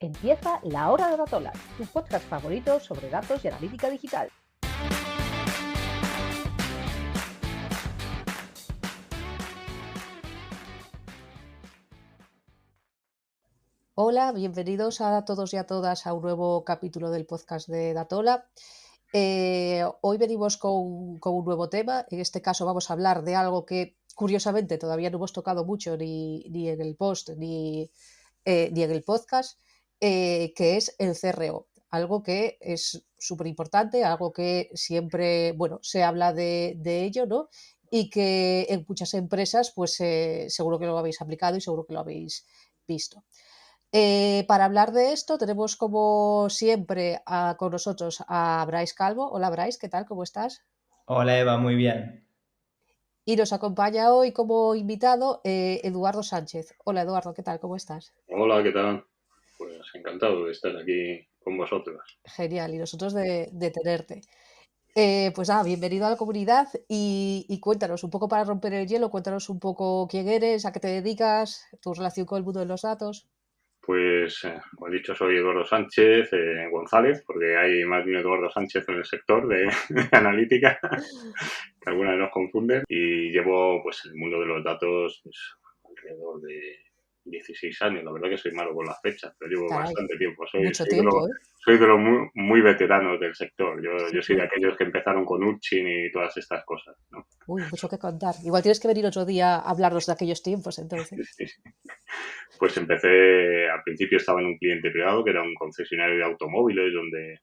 Empieza La Hora de Datola, tu podcast favorito sobre datos y analítica digital. Hola, bienvenidos a todos y a todas a un nuevo capítulo del podcast de Datola. Hoy venimos con un nuevo tema. En este caso vamos a hablar de algo que curiosamente todavía no hemos tocado mucho ni en el post ni en el podcast, que es el CRO. Algo que es súper importante, algo que siempre, se habla de ello, ¿no? Y que en muchas empresas, pues seguro que lo habéis aplicado y seguro que lo habéis visto. Para hablar de esto tenemos como siempre con nosotros a Brais Calvo. Hola Brais, ¿qué tal? ¿Cómo estás? Hola Eva, muy bien. Y nos acompaña hoy como invitado Eduardo Sánchez. Hola Eduardo, ¿qué tal? ¿Cómo estás? Hola, ¿qué tal? Pues encantado de estar aquí con vosotros. Genial, y nosotros de tenerte. Pues nada, bienvenido a la comunidad y cuéntanos un poco para romper el hielo, cuéntanos un poco quién eres, a qué te dedicas, tu relación con el mundo de los datos. Pues, como he dicho, soy Eduardo Sánchez González, porque hay más de un Eduardo Sánchez en el sector de analítica, que algunas nos confunden, y llevo pues el mundo de los datos pues, alrededor de 16 años. La verdad que soy malo con las fechas, pero llevo Caray, bastante tiempo. mucho tiempo, ¿eh? Soy de los muy veteranos del sector. Yo soy de aquellos que empezaron con Urchin y todas estas cosas, ¿no? Uy, mucho que contar. Igual tienes que venir otro día a hablarnos de aquellos tiempos, entonces. Pues empecé, al principio estaba en un cliente privado, que era un concesionario de automóviles, donde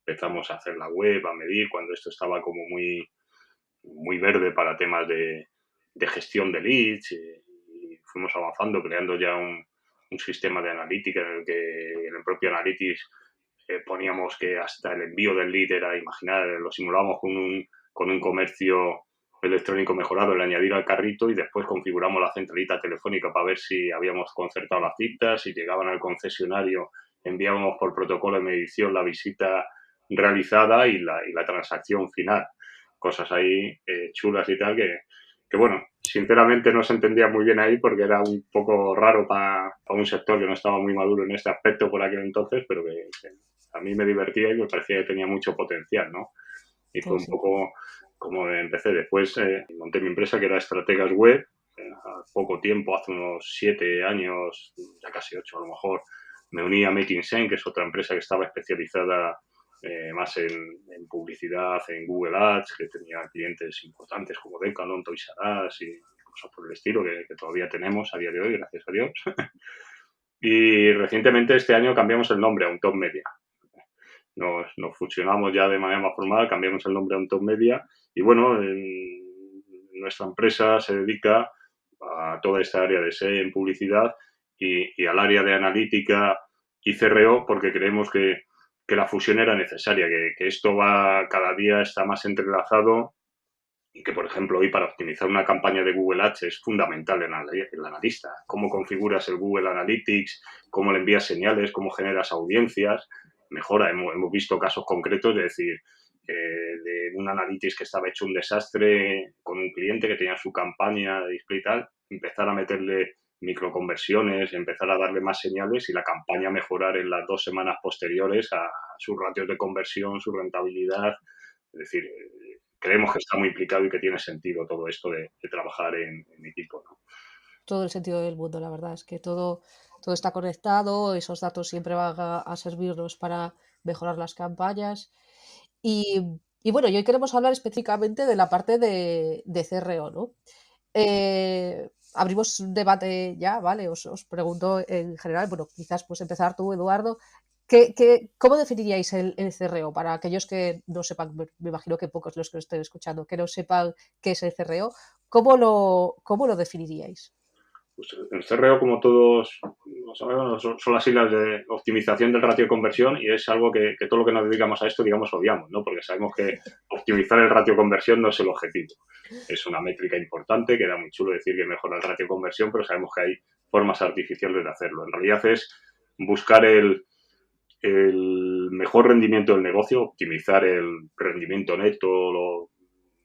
empezamos a hacer la web, a medir, cuando esto estaba como muy verde para temas de gestión de leads, y fuimos avanzando, creando ya un sistema de analítica en el que en el propio Analytics poníamos que hasta el envío del lead era, imaginar, lo simulábamos con un comercio electrónico mejorado, el añadir al carrito, y después configuramos la centralita telefónica para ver si habíamos concertado las citas, si llegaban al concesionario, enviábamos por protocolo de medición la visita realizada y la transacción final. Cosas ahí chulas y tal que, bueno, sinceramente no se entendía muy bien ahí porque era un poco raro para un sector que no estaba muy maduro en este aspecto por aquel entonces, pero que a mí me divertía y me parecía que tenía mucho potencial, ¿no? Y fue Pues un sí. poco como empecé. Después monté mi empresa, que era Estrategas Web. A poco tiempo, hace unos 7 años, ya casi 8 a lo mejor, me uní a Making Sense, que es otra empresa que estaba especializada más en publicidad, en Google Ads, que tenía clientes importantes como Decathlon, Toys R Us y cosas por el estilo, que todavía tenemos a día de hoy, gracias a Dios. Y recientemente este año cambiamos el nombre a un Top Media. Nos fusionamos ya de manera más formal, cambiamos el nombre a un Top Media y bueno, nuestra empresa se dedica a toda esta área de SEO en publicidad y al área de analítica y CRO porque creemos que la fusión era necesaria, que esto va cada día está más entrelazado y que, por ejemplo, hoy para optimizar una campaña de Google Ads es fundamental el analista. Cómo configuras el Google Analytics, cómo le envías señales, cómo generas audiencias. Mejora, hemos visto casos concretos de decir, de un Analytics que estaba hecho un desastre con un cliente que tenía su campaña de display y tal, empezar a meterle microconversiones, empezar a darle más señales y la campaña mejorar en las 2 semanas posteriores a sus ratios de conversión, su rentabilidad. Es decir, creemos que está muy implicado y que tiene sentido todo esto de trabajar en equipo, ¿no? Todo el sentido del mundo, la verdad es que todo está conectado, esos datos siempre van a servirnos para mejorar las campañas. Y bueno, y hoy queremos hablar específicamente de la parte de CRO, ¿no? Abrimos un debate ya, ¿vale? Os pregunto en general, bueno, quizás pues empezar tú, Eduardo. ¿Cómo definiríais el CRO? Para aquellos que no sepan, me imagino que pocos los que lo estén escuchando, que no sepan qué es el CRO, ¿cómo lo definiríais? Pues el CRO, como todos lo sabemos, son las siglas de optimización del ratio de conversión y es algo que todo lo que nos dedicamos a esto, digamos, odiamos, ¿no? Porque sabemos que optimizar el ratio de conversión no es el objetivo. Es una métrica importante, queda muy chulo decir que mejora el ratio de conversión, pero sabemos que hay formas artificiales de hacerlo. En realidad es buscar el mejor rendimiento del negocio, optimizar el rendimiento neto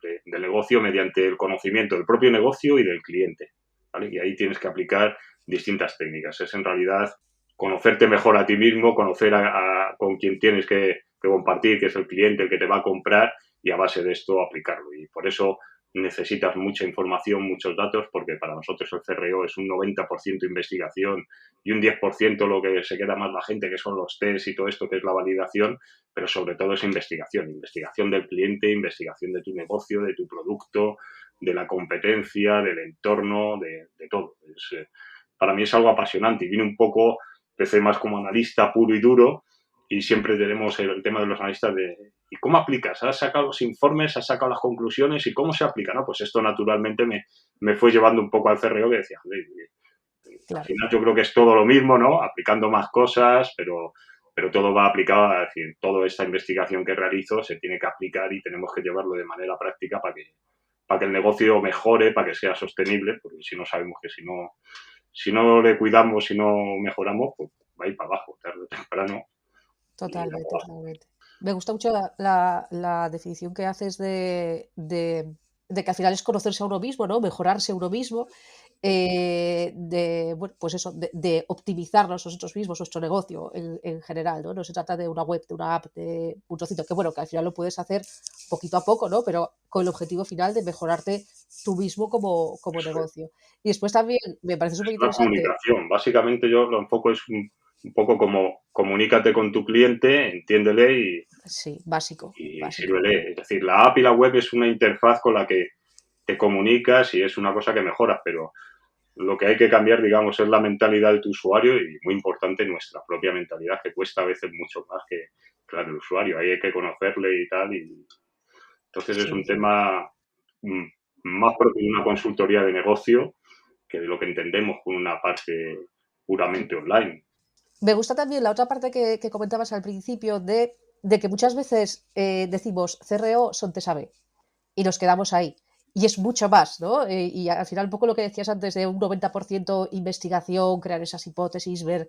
del negocio mediante el conocimiento del propio negocio y del cliente, ¿vale? Y ahí tienes que aplicar distintas técnicas. Es en realidad conocerte mejor a ti mismo, conocer con quien tienes que compartir, que es el cliente, el que te va a comprar, y a base de esto aplicarlo. Y por eso necesitas mucha información, muchos datos, porque para nosotros el CRO es un 90% investigación y un 10% lo que se queda más la gente, que son los test y todo esto, que es la validación, pero sobre todo es investigación del cliente, investigación de tu negocio, de tu producto, de la competencia, del entorno, de todo. Para mí es algo apasionante y viene un poco, empecé más como analista puro y duro, y siempre tenemos el tema de los analistas de ¿y cómo aplicas? ¿Has sacado los informes? ¿Has sacado las conclusiones? ¿Y cómo se aplica? ¿No? Pues esto naturalmente me fue llevando un poco al CRO, que decía, joder, al Claro. final yo creo que es todo lo mismo, ¿no? Aplicando más cosas, pero todo va aplicado, es decir, toda esta investigación que realizo se tiene que aplicar y tenemos que llevarlo de manera práctica para que el negocio mejore, para que sea sostenible, porque si no sabemos que si no le cuidamos, si no mejoramos, pues va a ir para abajo, tarde o temprano. Totalmente, totalmente. Me gusta mucho la definición que haces de que al final es conocerse a uno mismo, ¿no? Mejorarse a uno mismo, bueno, pues eso, de optimizarnos nosotros mismos, nuestro negocio en general, ¿no? No se trata de una web, de una app, de un trocito, que bueno, que al final lo puedes hacer poquito a poco, ¿no? Pero con el objetivo final de mejorarte tú mismo como Eso es. negocio. Y después también me parece Es súper una interesante. comunicación. Básicamente yo lo enfoco es un poco como comunícate con tu cliente, entiéndele Sí, básico, y básico. sírvele. Es decir, la app y la web es una interfaz con la que te comunicas y es una cosa que mejoras, pero lo que hay que cambiar, digamos, es la mentalidad de tu usuario y, muy importante, nuestra propia mentalidad, que cuesta a veces mucho más que la del usuario. Ahí hay que conocerle y tal. Y entonces es Sí, un sí. tema mm, más propio de una consultoría de negocio que de lo que entendemos con una parte puramente online. Me gusta también la otra parte que comentabas al principio de que muchas veces decimos CRO son TSAB y nos quedamos ahí. Y es mucho más, ¿no? Y al final un poco lo que decías antes de un 90% investigación, crear esas hipótesis, ver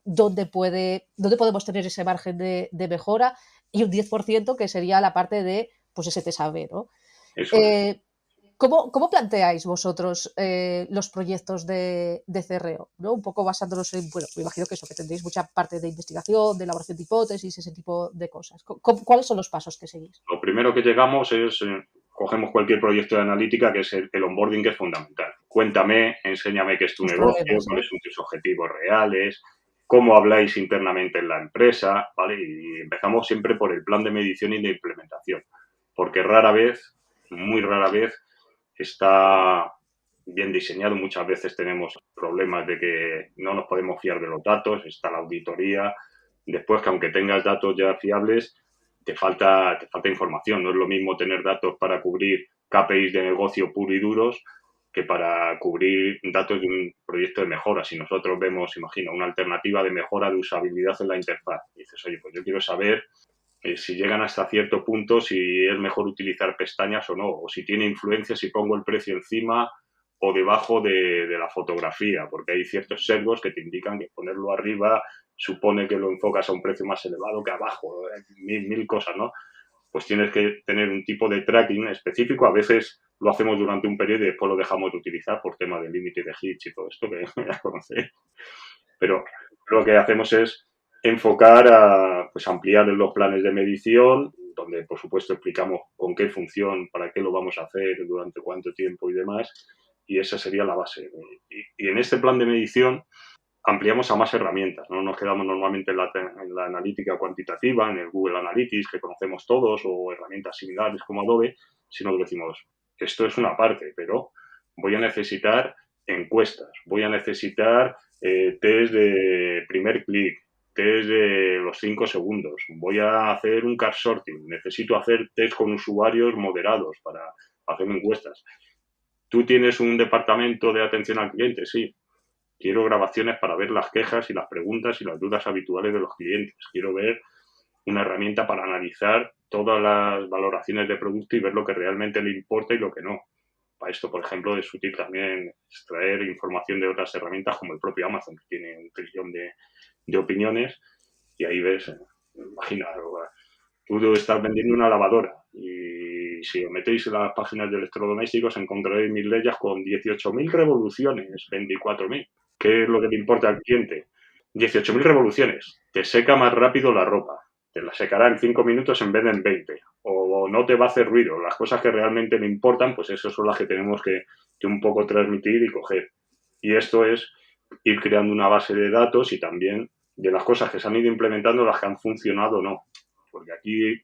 dónde podemos tener ese margen de mejora y un 10% que sería la parte de, pues ese TSAB, ¿no? Eso es. Eh, ¿Cómo planteáis vosotros los proyectos de CRO? ¿No? Un poco basándonos en, bueno, me imagino que eso, que tendréis mucha parte de investigación, de elaboración de hipótesis, ese tipo de cosas. ¿Cuáles son los pasos que seguís? Lo primero que llegamos es, cogemos cualquier proyecto de analítica, que es el onboarding, que es fundamental. Cuéntame, enséñame qué es tu Tus negocio, problemas, cuáles ¿no? son tus objetivos reales, cómo habláis internamente en la empresa, ¿vale? Y empezamos siempre por el plan de medición y de implementación, porque rara vez, muy rara vez, está bien diseñado. Muchas veces tenemos problemas de que no nos podemos fiar de los datos, está la auditoría. Después, que aunque tengas datos ya fiables, te falta información. No es lo mismo tener datos para cubrir KPIs de negocio puro y duros que para cubrir datos de un proyecto de mejora. Si nosotros vemos, imagina, una alternativa de mejora de usabilidad en la interfaz, y dices, oye, pues yo quiero saber si llegan hasta cierto punto, si es mejor utilizar pestañas o no, o si tiene influencia si pongo el precio encima o debajo de la fotografía, porque hay ciertos sesgos que te indican que ponerlo arriba supone que lo enfocas a un precio más elevado que abajo, mil cosas, ¿no? Pues tienes que tener un tipo de tracking específico. A veces lo hacemos durante un periodo y después lo dejamos de utilizar por tema de límite de hits y todo esto que ya conocéis. Pero lo que hacemos es enfocar a pues, ampliar los planes de medición, donde por supuesto explicamos con qué función, para qué lo vamos a hacer, durante cuánto tiempo y demás, y esa sería la base. Y en este plan de medición ampliamos a más herramientas, no nos quedamos normalmente en la analítica cuantitativa, en el Google Analytics que conocemos todos, o herramientas similares como Adobe, sino que decimos, esto es una parte, pero voy a necesitar encuestas, voy a necesitar test de primer clic, test de los 5 segundos, voy a hacer un car sorting, necesito hacer test con usuarios moderados para hacer encuestas. ¿Tú tienes un departamento de atención al cliente? Sí. Quiero grabaciones para ver las quejas y las preguntas y las dudas habituales de los clientes. Quiero ver una herramienta para analizar todas las valoraciones de producto y ver lo que realmente le importa y lo que no. Para esto, por ejemplo, es útil también extraer información de otras herramientas como el propio Amazon, que tiene un trillón de opiniones, y ahí ves, imagina, tú estás vendiendo una lavadora y si os metéis en las páginas de electrodomésticos encontraréis Mileyas con 18.000 revoluciones, 24.000. ¿Qué es lo que le importa al cliente? 18.000 revoluciones. Te seca más rápido la ropa. Te la secará en 5 minutos en vez de en 20. O no te va a hacer ruido. Las cosas que realmente le importan, pues esas son las que tenemos que un poco transmitir y coger. Y esto es ir creando una base de datos y también de las cosas que se han ido implementando, las que han funcionado o no. Porque aquí,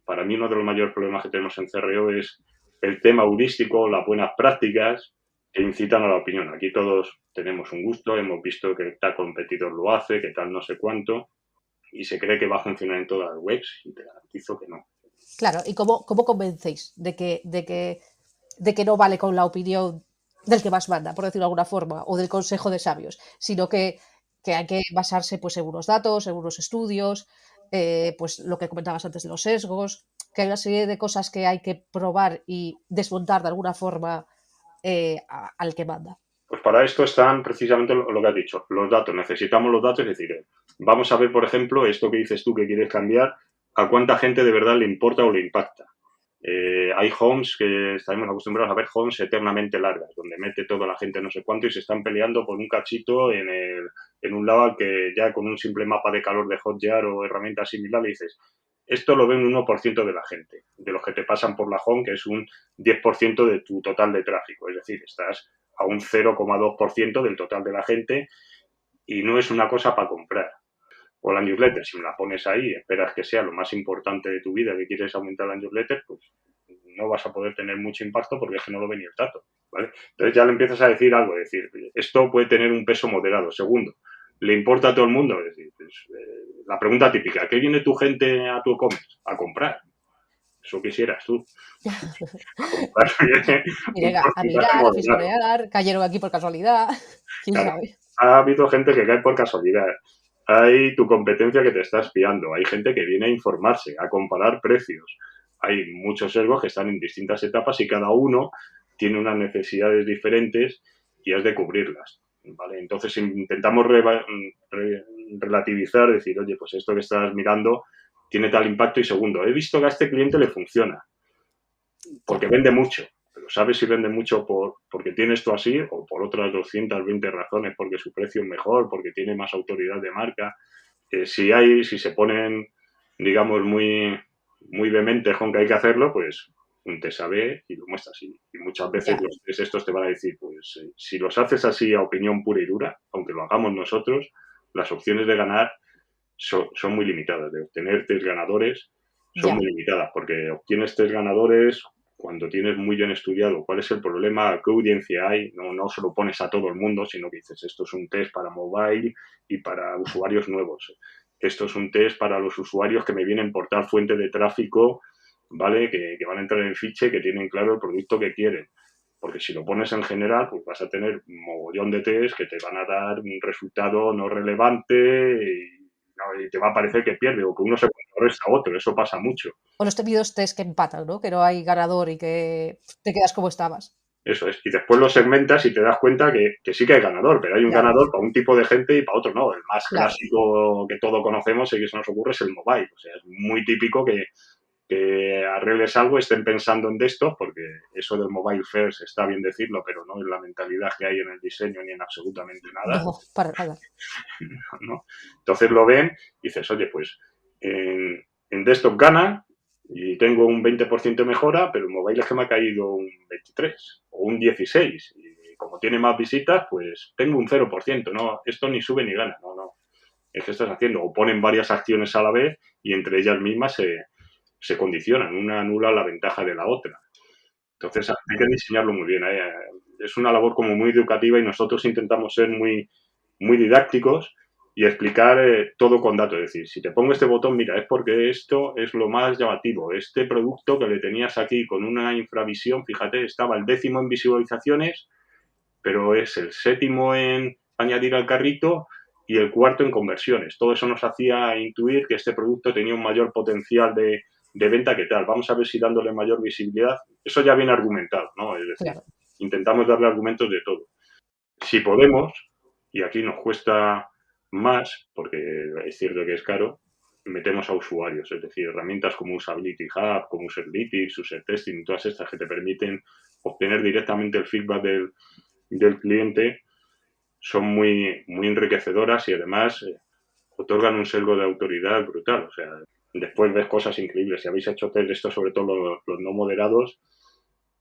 para mí, uno de los mayores problemas que tenemos en CRO es el tema heurístico, las buenas prácticas que incitan a la opinión. Aquí todos tenemos un gusto, hemos visto que tal competidor lo hace, que tal no sé cuánto, y se cree que va a funcionar en todas las webs y te garantizo que no. Claro, ¿y cómo convencéis de que no vale con la opinión del que más manda, por decirlo de alguna forma, o del consejo de sabios, sino que hay que basarse pues, en unos datos, en unos estudios, pues lo que comentabas antes de los sesgos, que hay una serie de cosas que hay que probar y desmontar de alguna forma al que manda? Pues para esto están precisamente lo que has dicho, los datos. Necesitamos los datos, es decir, vamos a ver, por ejemplo, esto que dices tú que quieres cambiar, a cuánta gente de verdad le importa o le impacta. Hay homes que estaremos acostumbrados a ver homes eternamente largas, donde mete toda la gente no sé cuánto y se están peleando por un cachito en un lado que ya con un simple mapa de calor de Hotjar o herramientas similares dices, esto lo ven un 1% de la gente, de los que te pasan por la home, que es un 10% de tu total de tráfico. Es decir, estás a un 0,2% del total de la gente y no es una cosa para comprar. O la newsletter, si me la pones ahí, esperas que sea lo más importante de tu vida, que quieres aumentar la newsletter, pues no vas a poder tener mucho impacto porque es que no lo ve ni el tato, ¿vale? Entonces ya le empiezas a decir algo, es decir, esto puede tener un peso moderado. Segundo, ¿le importa a todo el mundo? Es decir, pues, la pregunta típica, ¿qué viene tu gente a tu e-commerce? A comprar. Eso quisieras tú. A comprar viene un A porcentaje mirar, a moderado. fisgonear, cayeron aquí por casualidad, quién Claro, sabe. ha habido gente que cae por casualidad. Hay tu competencia que te está espiando. Hay gente que viene a informarse, a comparar precios. Hay muchos sesgos que están en distintas etapas y cada uno tiene unas necesidades diferentes y has de cubrirlas. ¿Vale? Entonces intentamos relativizar, decir, oye, pues esto que estás mirando tiene tal impacto y segundo, he visto que a este cliente le funciona porque Ya. vende mucho. Pero ¿sabes si vende mucho porque tiene esto así o por otras 220 razones? Porque su precio es mejor, porque tiene más autoridad de marca. Si se ponen, digamos, muy vehementes con que hay que hacerlo, pues un test AB y lo muestras. Y muchas veces Ya. los test estos te van a decir, pues si los haces así a opinión pura y dura, aunque lo hagamos nosotros, las opciones de ganar son muy limitadas. De obtener test ganadores son Ya. muy limitadas, porque obtienes test ganadores cuando tienes muy bien estudiado cuál es el problema, qué audiencia hay, no se lo pones a todo el mundo, sino que dices, esto es un test para mobile y para usuarios nuevos. Esto es un test para los usuarios que me vienen por tal fuente de tráfico, ¿vale? Que van a entrar en fiche, que tienen claro el producto que quieren. Porque si lo pones en general, pues vas a tener un mogollón de test que te van a dar un resultado no relevante y te va a parecer que pierde o que uno se contrarresta a otro. Eso pasa mucho. O los temidos test que empatan, ¿no? Que no hay ganador y que te quedas como estabas. Eso es. Y después lo segmentas y te das cuenta que sí que hay ganador, pero hay un Claro, ganador para un tipo de gente y para otro no. El más claro. clásico que todos conocemos y que se nos ocurre es el mobile. O sea, es muy típico que arregles algo, estén pensando en desktop, porque eso del mobile first está bien decirlo, pero no es la mentalidad que hay en el diseño ni en absolutamente nada, No, para nada. ¿no? Entonces lo ven y dices, oye, pues en desktop gana y tengo un 20% de mejora, pero en mobile es que me ha caído un 23 o un 16 y como tiene más visitas, pues tengo un 0%, ¿no? Esto ni sube ni gana, no. Es que estás haciendo, o ponen varias acciones a la vez y entre ellas mismas se condicionan, una anula la ventaja de la otra. Entonces hay que diseñarlo muy bien. Es una labor como muy educativa y nosotros intentamos ser muy didácticos y explicar todo con datos. Es decir, si te pongo este botón, mira, es porque esto es lo más llamativo. Este producto que le tenías aquí con una infravisión, fíjate, estaba el 10º en visualizaciones, pero es el 7º en añadir al carrito y el 4º en conversiones. Todo eso nos hacía intuir que este producto tenía un mayor potencial de venta que tal. Vamos a ver si dándole mayor visibilidad. Eso ya viene argumentado, ¿no? Es decir, Claro. intentamos darle argumentos de todo. Si podemos, y aquí nos cuesta más, porque es cierto que es caro, metemos a usuarios, es decir, herramientas como Usability Hub, como Userlytics, User Testing, todas estas que te permiten obtener directamente el feedback del cliente son muy, muy enriquecedoras y además otorgan un sesgo de autoridad brutal. O sea, después ves cosas increíbles. Si habéis hecho test de esto, sobre todo los no moderados,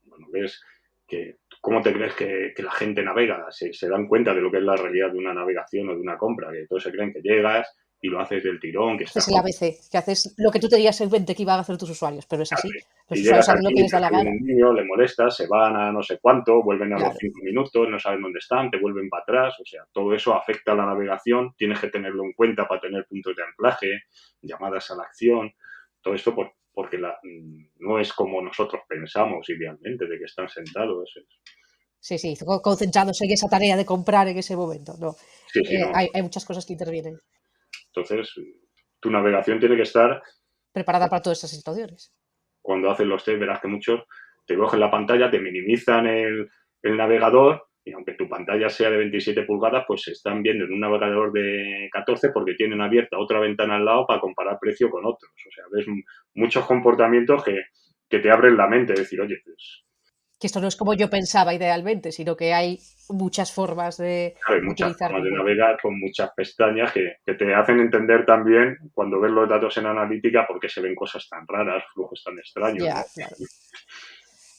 bueno, ves que cómo te crees que la gente navega. Se dan cuenta de lo que es la realidad de una navegación o de una compra, que todos se creen que llegas y lo haces del tirón, que Haces estás el ABC, que haces lo que tú tenías en mente que iban a hacer tus usuarios, pero es así. Los y usuarios llegas hacen lo aquí, que les te da la sale gana. un niño, le molestas, se van a no sé cuánto, vuelven a los Claro. 5 minutos, no saben dónde están, te vuelven para atrás. O sea, todo eso afecta a la navegación, tienes que tenerlo en cuenta para tener puntos de anclaje, llamadas a la acción, todo esto porque no es como nosotros pensamos idealmente, de que están sentados. Sí, sí, concentrados en esa tarea de comprar en ese momento. No. Sí, sí, no. Hay muchas cosas que intervienen. Entonces, tu navegación tiene que estar, Preparada para todas esas situaciones. cuando haces los test, verás que muchos te cogen la pantalla, te minimizan el navegador y aunque tu pantalla sea de 27 pulgadas, pues se están viendo en un navegador de 14 porque tienen abierta otra ventana al lado para comparar precio con otros. O sea, ves muchos comportamientos que te abren la mente, decir, oye, pues Que esto no es como yo pensaba idealmente, sino que hay muchas formas de claro, hay muchas utilizar formas mi de web. navegar con muchas pestañas que te hacen entender también, cuando ves los datos en analítica, por qué se ven cosas tan raras, flujos tan extraños, ¿no? Ya, claro.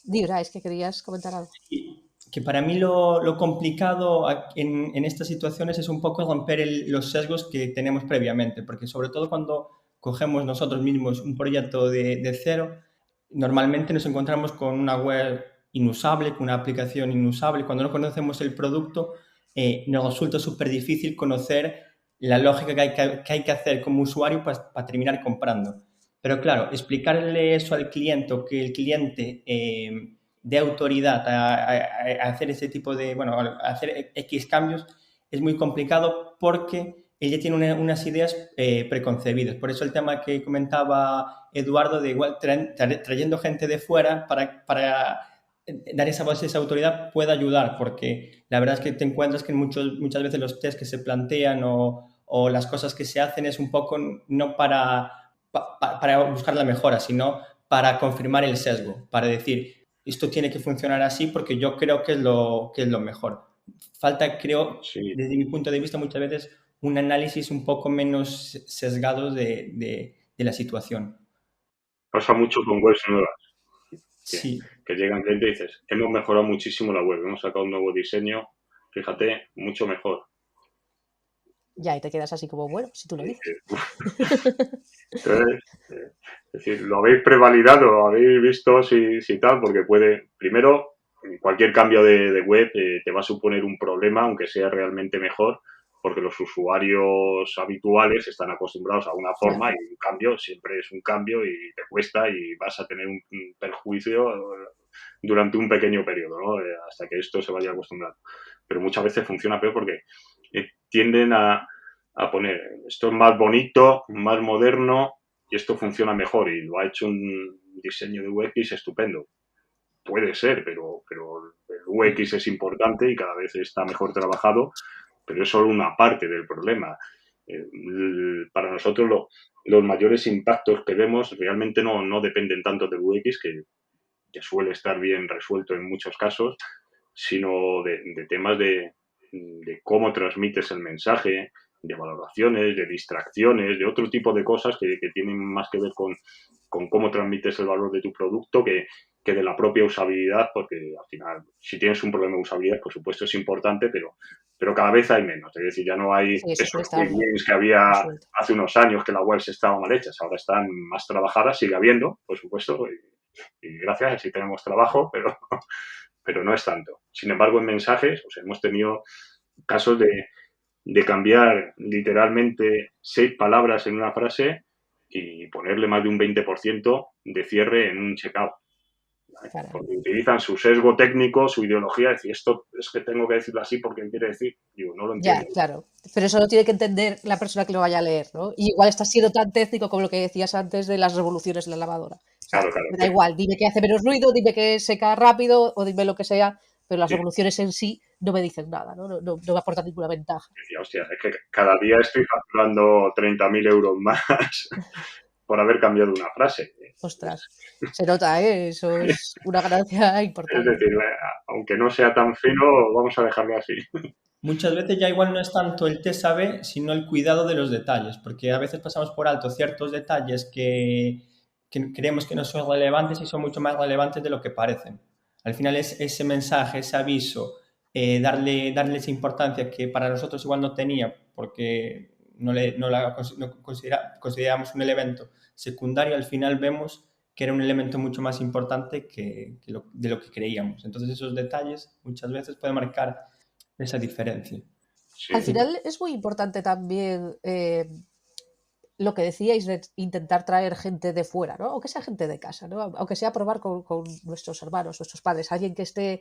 Dibra, es que querías comentar algo. Y que para mí lo complicado en estas situaciones es un poco romper los sesgos que tenemos previamente, porque sobre todo cuando cogemos nosotros mismos un proyecto de cero, normalmente nos encontramos con una web inusable, con una aplicación inusable. Cuando no conocemos el producto, nos resulta súper difícil conocer la lógica que hay que hacer como usuario para terminar comprando. Pero claro, explicarle eso al cliente o que el cliente dé autoridad a hacer ese tipo de, bueno, a hacer X cambios es muy complicado porque ella tiene unas ideas preconcebidas. Por eso el tema que comentaba Eduardo de igual trayendo gente de fuera para dar esa voz, esa autoridad puede ayudar, porque la verdad es que te encuentras que muchas veces los test que se plantean o las cosas que se hacen es un poco no para buscar la mejora, sino para confirmar el sesgo, para decir, esto tiene que funcionar así porque yo creo que es lo mejor. Falta, creo, Sí, desde mi punto de vista, muchas veces un análisis un poco menos sesgado de la situación. pasa mucho con webs nuevas, que, Sí, que llegan clientes y dices, hemos mejorado muchísimo la web, hemos sacado un nuevo diseño, fíjate, mucho mejor. Ya, y te quedas así como, bueno, si tú lo dices. Entonces, es decir, lo habéis prevalidado, lo habéis visto si tal, porque puede, primero, cualquier cambio de web te va a suponer un problema, aunque sea realmente mejor, porque los usuarios habituales están acostumbrados a una forma Claro. y un cambio siempre es un cambio y te cuesta y vas a tener un perjuicio durante un pequeño periodo, ¿no? Hasta que esto se vaya acostumbrando. Pero muchas veces funciona peor porque tienden a poner esto es más bonito, más moderno y esto funciona mejor y lo ha hecho un diseño de UX estupendo. Puede ser, pero el UX es importante y cada vez está mejor trabajado, pero es solo una parte del problema. Para nosotros los mayores impactos que vemos realmente no dependen tanto del UX, que suele estar bien resuelto en muchos casos, sino de temas de cómo transmites el mensaje, de valoraciones, de distracciones, de otro tipo de cosas que tienen más que ver con cómo transmites el valor de tu producto que de la propia usabilidad, porque al final, si tienes un problema de usabilidad, por supuesto es importante, pero cada vez hay menos. Es decir, ya no hay Sí, eso suele esos estar quick wins que había resuelto. hace unos años que las webs estaban mal hechas, ahora están más trabajadas, sigue habiendo, por supuesto, y gracias, así tenemos trabajo, pero no es tanto. Sin embargo, en mensajes, o sea, hemos tenido casos de cambiar literalmente 6 palabras en una frase y ponerle más de un 20% de cierre en un checkout. ¿Vale? Caray. Porque utilizan su sesgo técnico, su ideología, decir, esto es que tengo que decirlo así porque quiere decir, digo, no lo Ya, entiendo. claro. Pero eso lo tiene que entender la persona que lo vaya a leer, ¿no? Y igual estás siendo tan técnico como lo que decías antes de las revoluciones de la lavadora. O sea, Claro, claro. me da igual, dime que hace menos ruido, dime que seca rápido o dime lo que sea, pero las Sí, revoluciones en sí no me dicen nada, ¿no? No me aportan ninguna ventaja. decía, hostia, es que cada día estoy facturando 30.000 euros más por haber cambiado una frase. Ostras, se nota, ¿eh? Eso es una ganancia Es importante. decir, aunque no sea tan fino, vamos a dejarlo así. Muchas veces ya igual no es tanto el test A/B, sino el cuidado de los detalles, porque a veces pasamos por alto ciertos detalles que creemos que no son relevantes y son mucho más relevantes de lo que parecen. Al final es ese mensaje, ese aviso, darle esa importancia que para nosotros igual no tenía, porque consideramos un elemento secundario, al final vemos que era un elemento mucho más importante de lo que creíamos. Entonces esos detalles muchas veces pueden marcar esa diferencia. Sí, Al final es muy importante también lo que decíais de intentar traer gente de fuera, ¿no? Aunque sea gente de casa, ¿no? Aunque sea probar con nuestros hermanos, nuestros padres, alguien que esté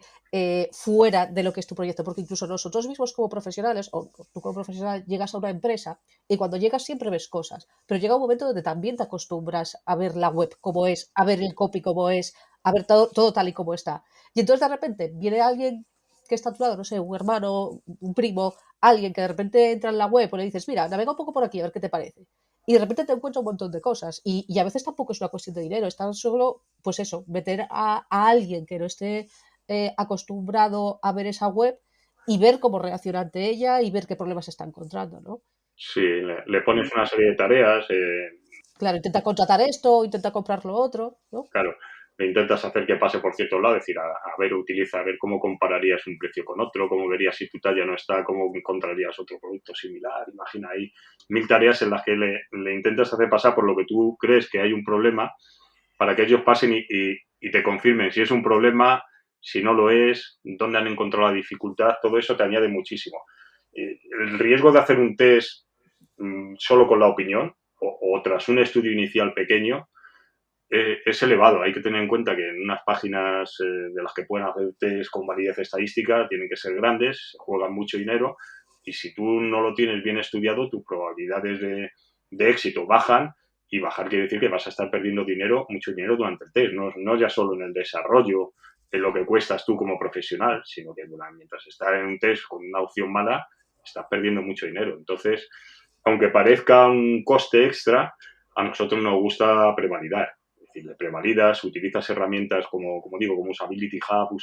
fuera de lo que es tu proyecto, porque incluso nosotros mismos como profesionales, o tú como profesional llegas a una empresa y cuando llegas siempre ves cosas, pero llega un momento donde también te acostumbras a ver la web como es, a ver el copy como es, a ver todo tal y como está. Y entonces de repente viene alguien que está a tu lado, no sé, un hermano, un primo, alguien que de repente entra en la web o le dices, mira, navega un poco por aquí a ver qué te parece. Y de repente te encuentras un montón de cosas. Y a veces tampoco es una cuestión de dinero, es tan solo, pues eso, meter a alguien que no esté acostumbrado a ver esa web y ver cómo reacciona ante ella y ver qué problemas está encontrando, ¿no? sí, le pones una serie de tareas, Claro, intenta contratar esto, intenta comprar lo otro, ¿no? claro, le intentas hacer que pase por cierto lado, decir, a ver, utiliza, a ver cómo compararías un precio con otro, cómo verías si tu talla no está, cómo encontrarías otro producto similar. Imagina ahí 1000 tareas en las que le intentas hacer pasar por lo que tú crees que hay un problema para que ellos pasen y te confirmen si es un problema, si no lo es, dónde han encontrado la dificultad, todo eso te añade muchísimo. El riesgo de hacer un test solo con la opinión o tras un estudio inicial pequeño es elevado. Hay que tener en cuenta que en unas páginas de las que pueden hacer test con validez estadística tienen que ser grandes, juegan mucho dinero y si tú no lo tienes bien estudiado, tus probabilidades de éxito bajan y bajar quiere decir que vas a estar perdiendo dinero, mucho dinero durante el test, no ya solo en el desarrollo, en lo que cuestas tú como profesional, sino que mientras estás en un test con una opción mala, estás perdiendo mucho dinero. Entonces, aunque parezca un coste extra, a nosotros nos gusta prevalidar. Es decir, le prevalidas, utilizas herramientas como digo, como Usability Hub,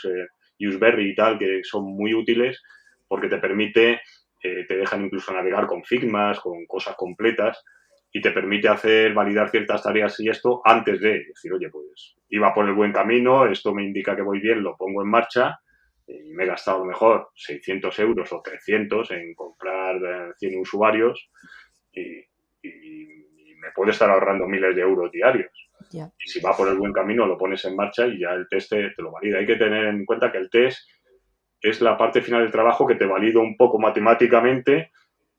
Useberry y tal, que son muy útiles porque te permite, te dejan incluso navegar con Figmas, con cosas completas y te permite validar ciertas tareas y esto antes de decir, oye, pues iba por el buen camino, esto me indica que voy bien, lo pongo en marcha y me he gastado a lo mejor 600 euros o 300 en comprar 100 usuarios y, y me puede estar ahorrando miles de euros diarios. Ya. Y si va por el buen camino, lo pones en marcha y ya el test te lo valida. Hay que tener en cuenta que el test es la parte final del trabajo que te valida un poco matemáticamente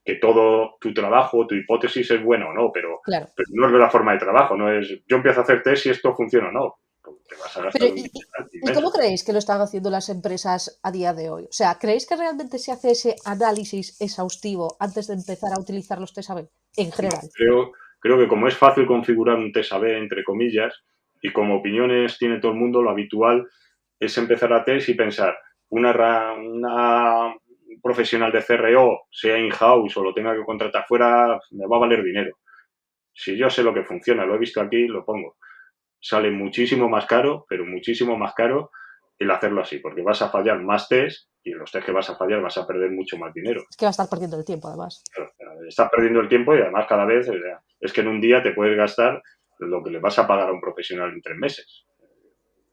que todo tu trabajo, tu hipótesis es buena o no, pero Claro. no es de la forma de trabajo, no es yo empiezo a hacer test y esto funciona o no. Te vas a Pero, gastar un ¿y cómo creéis que lo están haciendo las empresas a día de hoy? O sea, ¿creéis que realmente se hace ese análisis exhaustivo antes de empezar a utilizar los test A/B en No, general? creo que como es fácil configurar un test A/B, entre comillas, y como opiniones tiene todo el mundo, lo habitual es empezar a test y pensar, una profesional de CRO, sea in-house o lo tenga que contratar fuera, me va a valer dinero. Si yo sé lo que funciona, lo he visto aquí, lo pongo. Sale muchísimo más caro, pero muchísimo más caro el hacerlo así, porque vas a fallar más test y en los test que vas a fallar vas a perder mucho más dinero. Es que va a estar perdiendo el tiempo, además. Claro, estás perdiendo el tiempo y además cada vez es que en un día te puedes gastar lo que le vas a pagar a un profesional en 3 meses.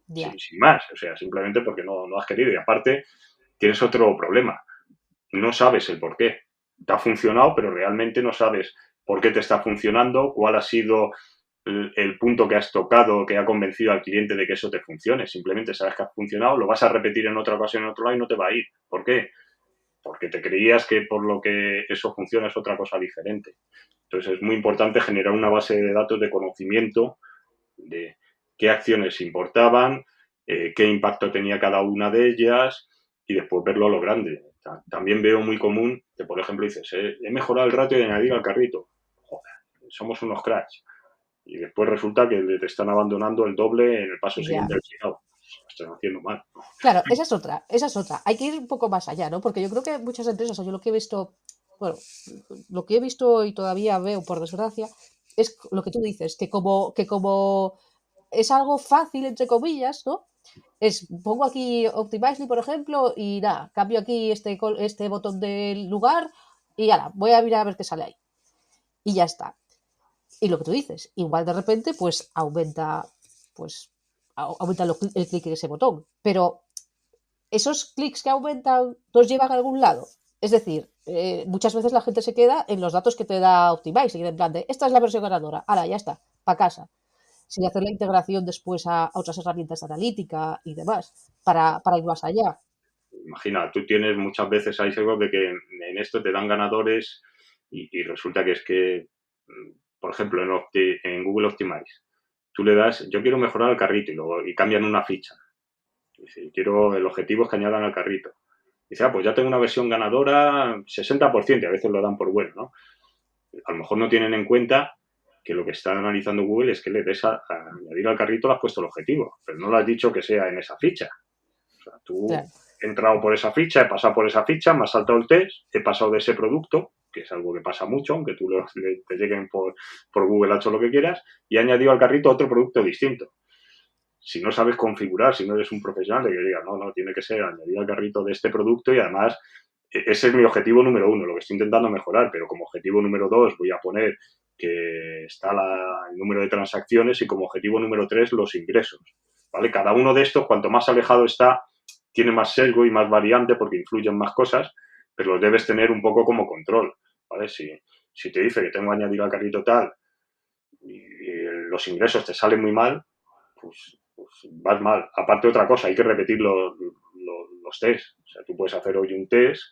Ya. Sin más, o sea, simplemente porque no has querido. Y aparte, tienes otro problema. No sabes el por qué. Te ha funcionado, pero realmente no sabes por qué te está funcionando, cuál ha sido el punto que has tocado, que ha convencido al cliente de que eso te funcione. Simplemente sabes que ha funcionado, lo vas a repetir en otra ocasión en otro lado y no te va a ir. ¿Por qué? Porque te creías que por lo que eso funciona es otra cosa diferente. Entonces es muy importante generar una base de datos de conocimiento de qué acciones importaban, qué impacto tenía cada una de ellas y después verlo a lo grande. También veo muy común que, por ejemplo, dices, he mejorado el ratio de añadir al carrito. Joder, somos unos cracks. Y después resulta que te están abandonando el doble en el paso Ya. siguiente del checkout. Lo están haciendo mal. Claro, esa es otra, esa es otra. Hay que ir un poco más allá, ¿no? Porque yo creo que muchas empresas, o yo lo que he visto, bueno, lo que he visto y todavía veo, por desgracia, es lo que tú dices, que como es algo fácil, entre comillas, ¿no? pongo aquí Optimizely, por ejemplo, y nada, cambio aquí este botón del lugar y ahora voy a mirar a ver qué sale ahí. Y ya está. Y lo que tú dices, igual de repente, pues aumenta el clic en ese botón. Pero esos clics que aumentan nos llevan a algún lado. Es decir, muchas veces la gente se queda en los datos que te da Optimize, y en plan de, esta es la versión ganadora, ahora ya está, para casa, sin hacer la integración después a otras herramientas de analítica y demás, para ir más allá. Imagina, tú tienes muchas veces hay sesgos de que en esto te dan ganadores y resulta que es que, por ejemplo, en Google Optimize, tú le das, yo quiero mejorar el carrito y cambian una ficha. Dice, quiero, el objetivo es que añadan al carrito. Dice, pues ya tengo una versión ganadora 60%, y a veces lo dan por bueno, ¿no? A lo mejor no tienen en cuenta que lo que está analizando Google es que le des a añadir al carrito, le has puesto el objetivo, pero no le has dicho que sea en esa ficha. O sea, tú Claro. he entrado por esa ficha, he pasado por esa ficha, me ha saltado el test, he pasado de ese producto, que es algo que pasa mucho, aunque tú te lleguen por Google, ha hecho lo que quieras, y he añadido al carrito otro producto distinto. Si no sabes configurar, si no eres un profesional, de que digas, no, tiene que ser añadir al carrito de este producto y además ese es mi objetivo número 1, lo que estoy intentando mejorar, pero como objetivo número 2 voy a poner que está el número de transacciones y como objetivo número 3 los ingresos, ¿vale? Cada uno de estos, cuanto más alejado está, tiene más sesgo y más variante porque influyen más cosas, pero los debes tener un poco como control, ¿vale? Si te dice que tengo que añadir al carrito tal y los ingresos te salen muy mal, pues vas mal. Aparte otra cosa, hay que repetir los tests. O sea, tú puedes hacer hoy un test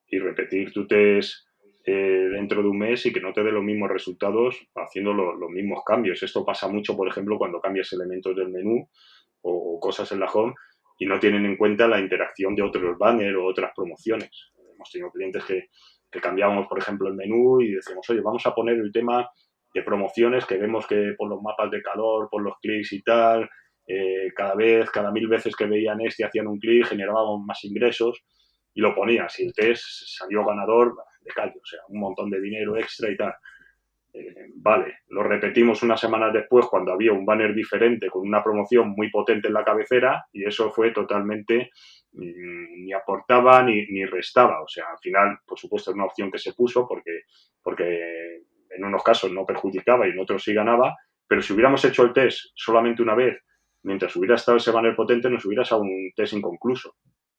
y repetir tu test dentro de un mes y que no te dé los mismos resultados haciendo los mismos cambios. Esto pasa mucho, por ejemplo, cuando cambias elementos del menú o cosas en la home y no tienen en cuenta la interacción de otros banners o otras promociones. Hemos tenido clientes que cambiábamos, por ejemplo, el menú y decíamos, oye, vamos a poner el tema de promociones que vemos que por los mapas de calor, por los clics y tal, cada 1000 veces que veían y hacían un clic, generábamos más ingresos y lo ponías. Y el test salió ganador de calle, o sea, un montón de dinero extra y tal. Vale, lo repetimos unas semanas después cuando había un banner diferente con una promoción muy potente en la cabecera y eso fue totalmente, ni aportaba ni restaba. O sea, al final, por supuesto, es una opción que se puso porque en unos casos no perjudicaba y en otros sí ganaba, pero si hubiéramos hecho el test solamente una vez, mientras hubiera estado ese banner potente, nos hubiera sido un test inconcluso.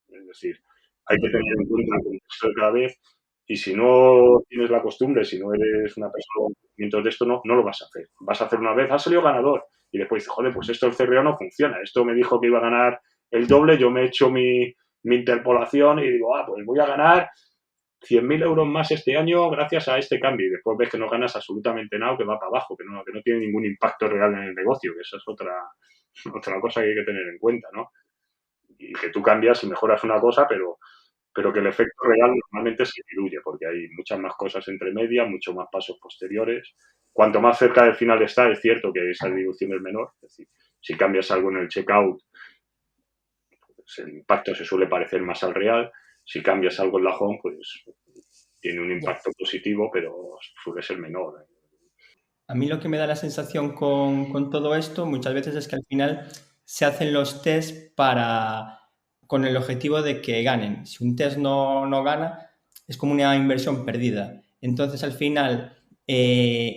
Es decir, hay que tener en cuenta el contexto de cada vez y si no tienes la costumbre, si no eres una persona con conocimientos de esto, no lo vas a hacer. Vas a hacer una vez, ha salido ganador. Y después dices, joder, pues esto el CRO no funciona. Esto me dijo que iba a ganar el doble, yo me he hecho mi interpolación y digo, pues voy a ganar 100.000 euros más este año gracias a este cambio. Y después ves que no ganas absolutamente nada, que va para abajo, que no tiene ningún impacto real en el negocio, que esa es otra cosa que hay que tener en cuenta, ¿no? Y que tú cambias y mejoras una cosa, pero que el efecto real normalmente se diluye porque hay muchas más cosas entre medias, muchos más pasos posteriores. Cuanto más cerca del final está, es cierto que esa dilución es menor. Es decir, si cambias algo en el checkout, pues el impacto se suele parecer más al real. Si cambias algo en la home, pues tiene un impacto positivo, pero suele ser menor. A mí lo que me da la sensación con todo esto muchas veces es que al final se hacen los tests con el objetivo de que ganen. Si un test no gana, es como una inversión perdida. Entonces, al final,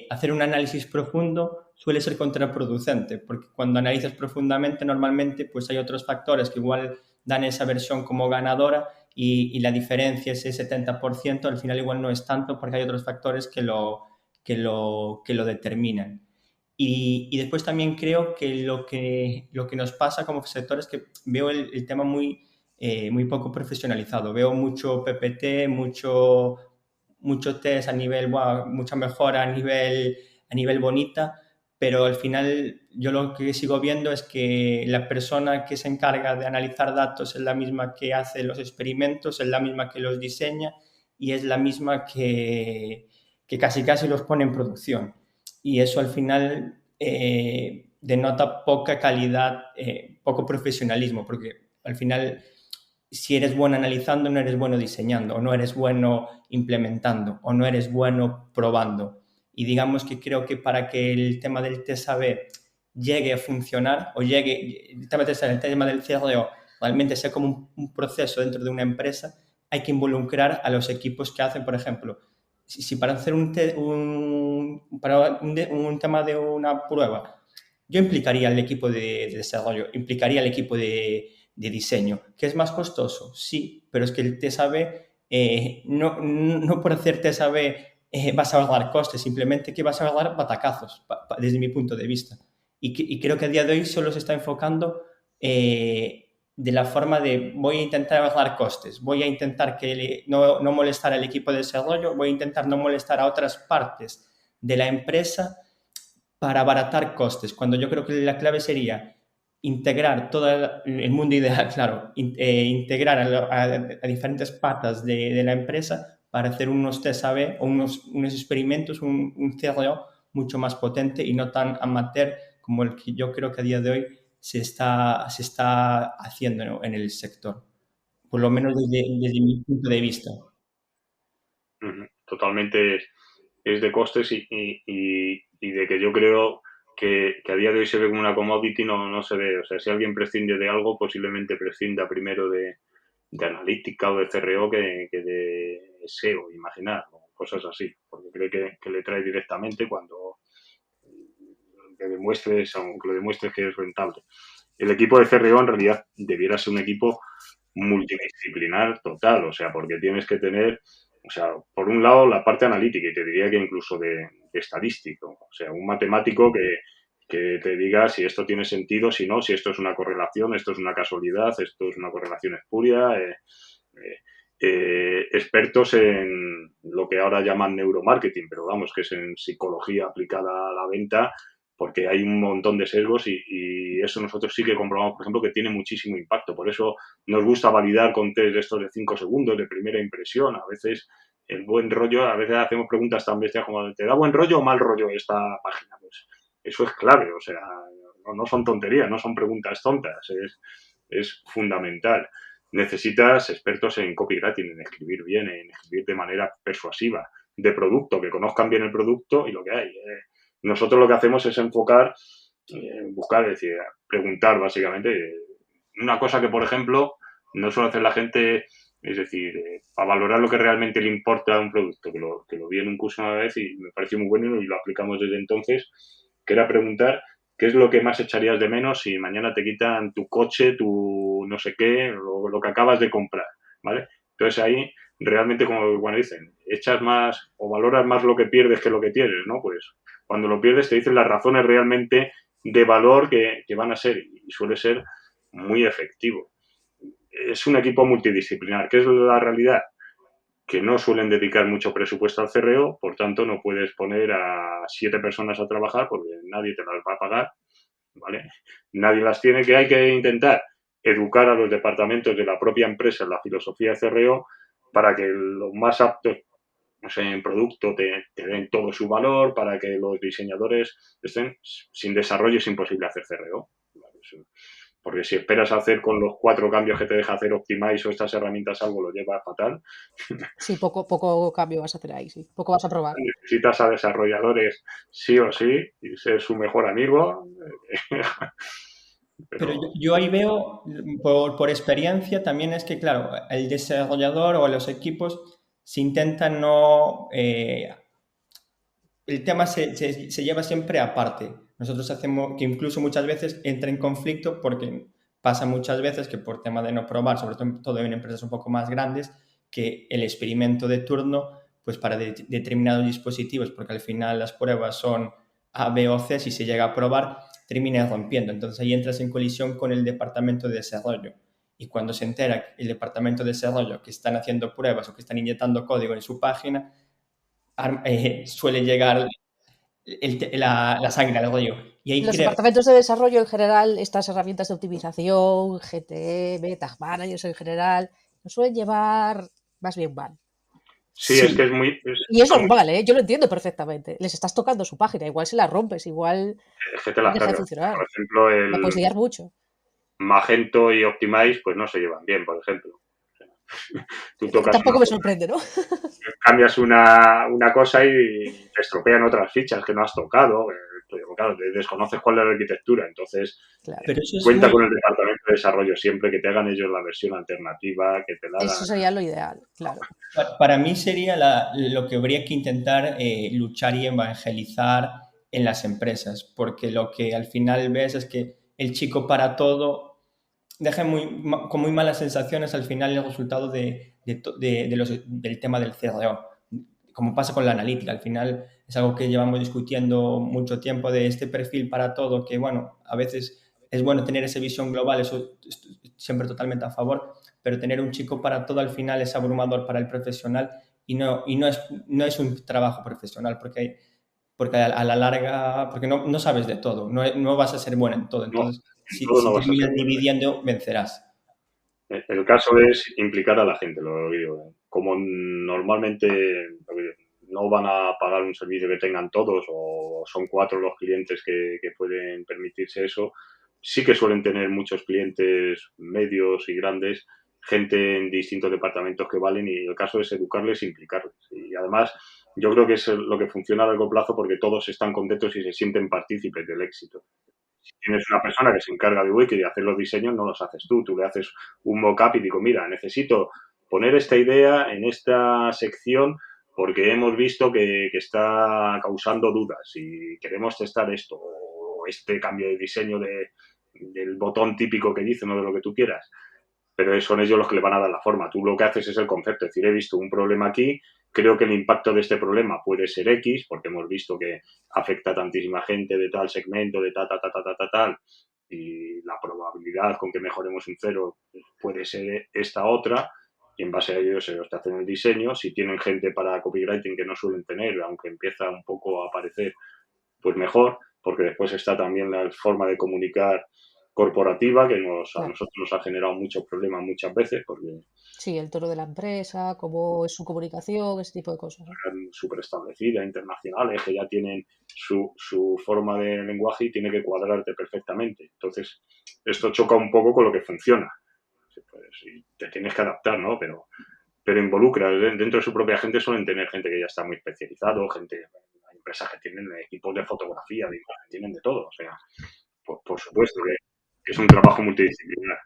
hacer un análisis profundo suele ser contraproducente, porque cuando analizas profundamente, normalmente pues hay otros factores que igual dan esa versión como ganadora y la diferencia, ese 70%, al final igual no es tanto porque hay otros factores que lo determinan. Y después también creo que lo que nos pasa como sector es que veo el tema muy poco profesionalizado. Veo mucho PPT, mucho test a nivel, mucha mejora a nivel bonita, pero al final yo lo que sigo viendo es que la persona que se encarga de analizar datos es la misma que hace los experimentos, es la misma que los diseña y es la misma que casi los pone en producción. Y eso al final denota poca calidad, poco profesionalismo, porque al final si eres bueno analizando no eres bueno diseñando, o no eres bueno implementando, o no eres bueno probando. Y digamos que creo que para que el tema del test AB llegue a funcionar o llegue, el tema del CRO realmente sea como un proceso dentro de una empresa, hay que involucrar a los equipos que hacen, por ejemplo, si para hacer un tema de una prueba, yo implicaría al equipo de desarrollo, implicaría al equipo de diseño. ¿Que es más costoso? Sí, pero es que el TSAB, no por hacer TSAB vas a ahorrar costes, simplemente que vas a ahorrar batacazos, desde mi punto de vista. Y creo que a día de hoy solo se está enfocando de la forma de voy a intentar ahorrar costes, voy a intentar no molestar al equipo de desarrollo, voy a intentar no molestar a otras partes de la empresa para abaratar costes, cuando yo creo que la clave sería integrar todo el mundo ideal, claro, integrar a diferentes patas de la empresa para hacer unos test A/B o unos experimentos, un CRO mucho más potente y no tan amateur como el que yo creo que a día de hoy se está haciendo en el sector, por lo menos desde mi punto de vista. Totalmente es de costes y de que yo creo que a día de hoy se ve como una commodity, no se ve. O sea, si alguien prescinde de algo, posiblemente prescinda primero de analítica o de CRO que de SEO, imaginar, o cosas así, porque cree que le trae directamente cuando aunque lo demuestres que es rentable. El equipo de CRO en realidad debiera ser un equipo multidisciplinar total, o sea, porque tienes que tener, o sea, por un lado la parte analítica y te diría que incluso de estadístico, o sea, un matemático que te diga si esto tiene sentido, si no, si esto es una correlación, esto es una casualidad, esto es una correlación espuria, expertos en lo que ahora llaman neuromarketing, pero vamos, que es en psicología aplicada a la venta, porque hay un montón de sesgos y eso nosotros sí que comprobamos, por ejemplo, que tiene muchísimo impacto. Por eso nos gusta validar con test de estos de 5 segundos, de primera impresión. A veces el buen rollo, a veces hacemos preguntas tan bestias como ¿te da buen rollo o mal rollo esta página? Pues eso es clave, o sea, no son tonterías, no son preguntas tontas, es fundamental. Necesitas expertos en copywriting, en escribir bien, en escribir de manera persuasiva, de producto, que conozcan bien el producto y lo que hay. Nosotros lo que hacemos es enfocar, buscar, es decir, preguntar básicamente. Una cosa que, por ejemplo, no suele hacer la gente, es decir, para valorar lo que realmente le importa a un producto, que lo vi en un curso una vez y me pareció muy bueno y lo aplicamos desde entonces, que era preguntar qué es lo que más echarías de menos si mañana te quitan tu coche, tu no sé qué, lo que acabas de comprar, ¿vale? Entonces ahí realmente, como bueno dicen, echas más o valoras más lo que pierdes que lo que tienes, ¿no? Pues cuando lo pierdes te dicen las razones realmente de valor que van a ser y suele ser muy efectivo. Es un equipo multidisciplinar. ¿Qué es la realidad? Que no suelen dedicar mucho presupuesto al CRO, por tanto no puedes poner a 7 personas a trabajar porque nadie te las va a pagar, ¿vale? Nadie las tiene, que hay que intentar educar a los departamentos de la propia empresa en la filosofía de CRO para que los más aptos, no sé, en producto te den todo su valor, para que los diseñadores estén sin desarrollo. Es imposible hacer CRO, ¿vale? Porque si esperas hacer con los 4 cambios que te deja hacer Optimize o estas herramientas algo, lo lleva fatal. Sí, poco cambio vas a hacer ahí, sí. Poco vas a probar. Necesitas a desarrolladores sí o sí y ser su mejor amigo. Pero yo ahí veo, por experiencia, también es que, claro, el desarrollador o los equipos se intentan no... el tema se lleva siempre aparte. Nosotros hacemos que incluso muchas veces entra en conflicto porque pasa muchas veces que por tema de no probar, sobre todo en empresas un poco más grandes, que el experimento de turno, pues para determinados dispositivos, porque al final las pruebas son A, B o C, si se llega a probar, termina rompiendo. Entonces ahí entras en colisión con el departamento de desarrollo. Y cuando se entera el departamento de desarrollo que están haciendo pruebas o que están inyectando código en su página, suele llegar la sangre al rollo. Y ahí Los departamentos de desarrollo en general, estas herramientas de optimización, GTM, Tag Managers en general, nos suelen llevar más bien mal. Sí, es que es muy... Y es normal, ¿eh? Yo lo entiendo perfectamente. Les estás tocando su página, igual se la rompes, igual es que te la deja de cargas. funcionar. Por ejemplo, La puedes liar mucho. Magento y Optimize pues no se llevan bien, por ejemplo. Tú tocas Tampoco me sorprende, ¿no? Cambias una cosa y te estropean otras fichas que no has tocado. Pero claro, desconoces cuál es la arquitectura, entonces Claro. Pero eso es cuenta muy, con el departamento de desarrollo siempre, que te hagan ellos la versión alternativa, que te la Eso hagan. sería lo ideal, claro. para mí sería lo que habría que intentar luchar y evangelizar en las empresas, porque lo que al final ves es que el chico para todo deja con muy malas sensaciones al final el resultado del tema del CRO, como pasa con la analítica. Al final es algo que llevamos discutiendo mucho tiempo de este perfil para todo, que bueno, a veces es bueno tener esa visión global, eso estoy siempre totalmente a favor, pero tener un chico para todo al final es abrumador para el profesional no es un trabajo profesional, porque a la larga, porque no sabes de todo, no vas a ser bueno en todo. No, Entonces, en si, todo si no vas a ser terminas bueno. dividiendo, vencerás. El caso es implicar a la gente, lo digo. Como normalmente no van a pagar un servicio que tengan todos o son 4 los clientes que pueden permitirse eso, sí que suelen tener muchos clientes medios y grandes, gente en distintos departamentos que valen, y el caso es educarles e implicarles. Y además, yo creo que es lo que funciona a largo plazo, porque todos están contentos y se sienten partícipes del éxito. Si tienes una persona que se encarga de Wiki y de hacer los diseños, no los haces tú le haces un mock-up y digo, mira, necesito poner esta idea en esta sección porque hemos visto que está causando dudas y queremos testar esto, o este cambio de diseño del botón típico que dice, no de lo que tú quieras. Pero son ellos los que le van a dar la forma. Tú lo que haces es el concepto, es decir, he visto un problema aquí, creo que el impacto de este problema puede ser X, porque hemos visto que afecta a tantísima gente de tal segmento, de tal, y la probabilidad con que mejoremos un cero puede ser esta otra, y en base a ellos te hacen el diseño. Si tienen gente para copywriting, que no suelen tener, aunque empieza un poco a aparecer, pues mejor, porque después está también la forma de comunicar corporativa, que a Claro. nosotros nos ha generado muchos problemas muchas veces, porque Sí, el tono de la empresa, cómo es su comunicación, ese tipo de cosas, ¿no? están súper establecidas, internacionales, que ya tienen su forma de lenguaje y tiene que cuadrarte perfectamente. Entonces, esto choca un poco con lo que funciona. Pues, y te tienes que adaptar, ¿no? Pero involucra, dentro de su propia gente suelen tener gente que ya está muy especializado, hay empresas que tienen equipos de fotografía, de imagen, tienen de todo, o sea, por supuesto que es un trabajo multidisciplinar.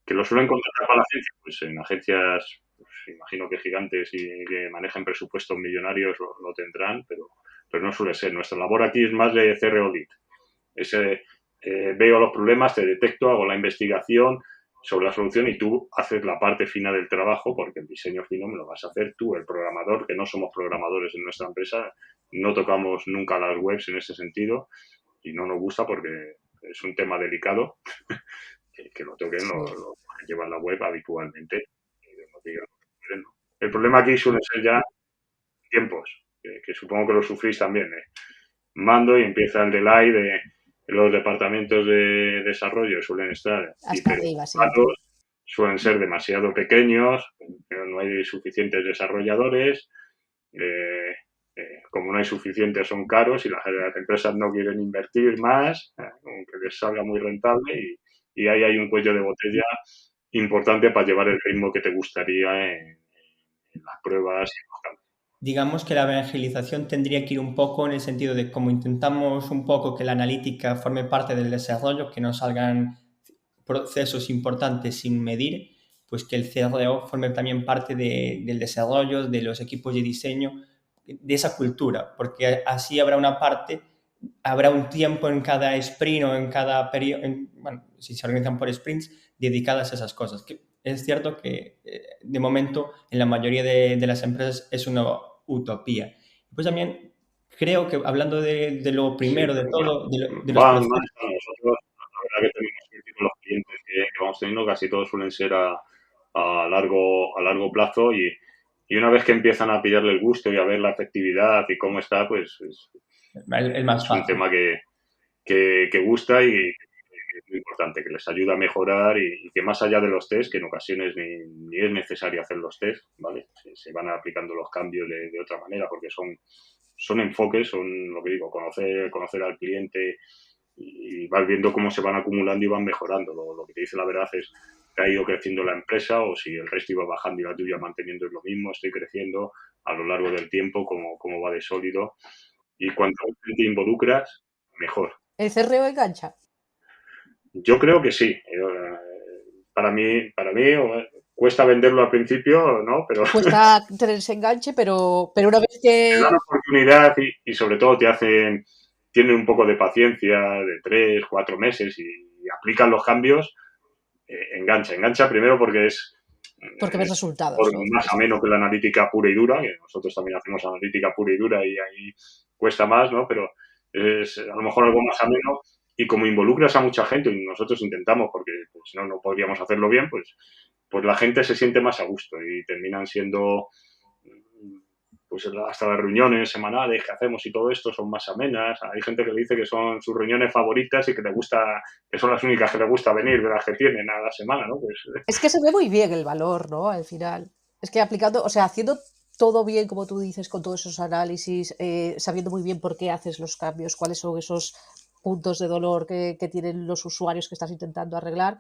Que lo suelen contratar para la agencia, pues en agencias, pues, imagino que gigantes y que manejan presupuestos millonarios lo tendrán, pero no suele ser. Nuestra labor aquí es más de CRO lead. Veo los problemas, te detecto, hago la investigación sobre la solución y tú haces la parte fina del trabajo, porque el diseño fino me lo vas a hacer tú, el programador, que no somos programadores en nuestra empresa, no tocamos nunca las webs en ese sentido y no nos gusta porque es un tema delicado que lo toquen Sí. los que llevan la web habitualmente. El problema aquí suele ser ya tiempos, que supongo que lo sufrís también. Mando y empieza el delay de los departamentos de desarrollo, suelen estar Hasta arriba siempre. hiperocupados, suelen ser demasiado pequeños, pero no hay suficientes desarrolladores. Como no hay suficientes, son caros y las empresas no quieren invertir más, aunque les salga muy rentable, y ahí hay un cuello de botella importante para llevar el ritmo que te gustaría en las pruebas y los cambios. Digamos que la evangelización tendría que ir un poco en el sentido de como intentamos un poco que la analítica forme parte del desarrollo, que no salgan procesos importantes sin medir, pues que el CRO forme también parte del desarrollo, de los equipos de diseño, de esa cultura, porque así habrá un tiempo en cada sprint o en cada periodo, bueno, si se organizan por sprints, dedicadas a esas cosas. Que es cierto que de momento en la mayoría de las empresas es una utopía. Pues también creo que hablando de lo Sí, primero, de pero bueno, todo, de los van procesos. a nosotros, la verdad que tenemos suerte con los clientes que vamos teniendo, casi todos suelen ser a largo plazo, y una vez que empiezan a pillarle el gusto y a ver la efectividad y cómo está, pues El más es un fácil. tema que gusta y es muy importante, que les ayuda a mejorar, y que más allá de los test, que en ocasiones ni es necesario hacer los test, ¿vale? Se van aplicando los cambios de otra manera, porque son enfoques, son lo que digo, conocer al cliente, y vas viendo cómo se van acumulando y van mejorando. Lo que te dice la verdad es que ha ido creciendo la empresa, o si el resto iba bajando y la tuya manteniendo es lo mismo, estoy creciendo a lo largo del tiempo, cómo va de sólido. Y cuando te involucras, mejor. ¿El CRO engancha? Yo creo que sí. Para mí cuesta venderlo al principio, ¿no? Pero Cuesta tener ese enganche, pero una vez te dan que... oportunidad y sobre todo tienen un poco de paciencia de 3, 4 meses y aplican los cambios, engancha primero porque Porque ves es resultados, ¿no? más ameno que la analítica pura y dura, que nosotros también hacemos analítica pura y dura y ahí cuesta más, ¿no? Pero es a lo mejor algo más ameno y como involucras a mucha gente y nosotros intentamos porque pues, si no podríamos hacerlo bien, pues la gente se siente más a gusto y terminan siendo pues hasta las reuniones semanales que hacemos y todo esto son más amenas. Hay gente que le dice que son sus reuniones favoritas y que le gusta, que son las únicas que le gusta venir de las que tienen a la semana, ¿no? Pues Es que se ve muy bien el valor, ¿no? Al final. Es que aplicando, o sea, haciendo todo bien, como tú dices, con todos esos análisis, sabiendo muy bien por qué haces los cambios, cuáles son esos puntos de dolor que tienen los usuarios que estás intentando arreglar.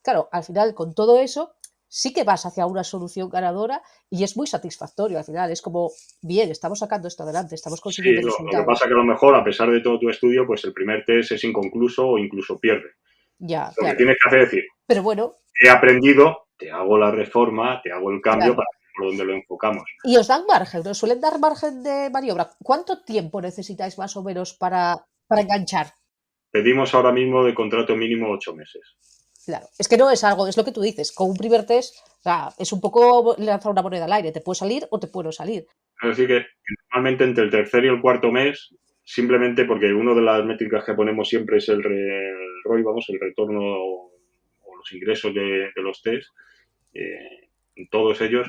Claro, al final, con todo eso, sí que vas hacia una solución ganadora y es muy satisfactorio al final. Es como, bien, estamos sacando esto adelante, estamos sí, consiguiendo lo que pasa resultados. que a lo mejor, a pesar de todo tu estudio, pues el primer test es inconcluso o incluso pierde. Ya, Lo que claro. tienes que hacer es decir, Pero bueno, he aprendido, te hago la reforma, te hago el cambio claro. para ver por dónde lo enfocamos. Y os dan margen, os suelen dar margen de maniobra. ¿Cuánto tiempo necesitáis más o menos para enganchar? Pedimos ahora mismo de contrato mínimo 8 meses. Claro, es que no es algo, es lo que tú dices, con un primer test, o sea, es un poco lanzar una moneda al aire, te puede salir o te puede no salir. Es decir, que normalmente entre el tercer y el cuarto mes, simplemente porque una de las métricas que ponemos siempre es el ROI, vamos, el retorno o los ingresos de los test, en todos ellos,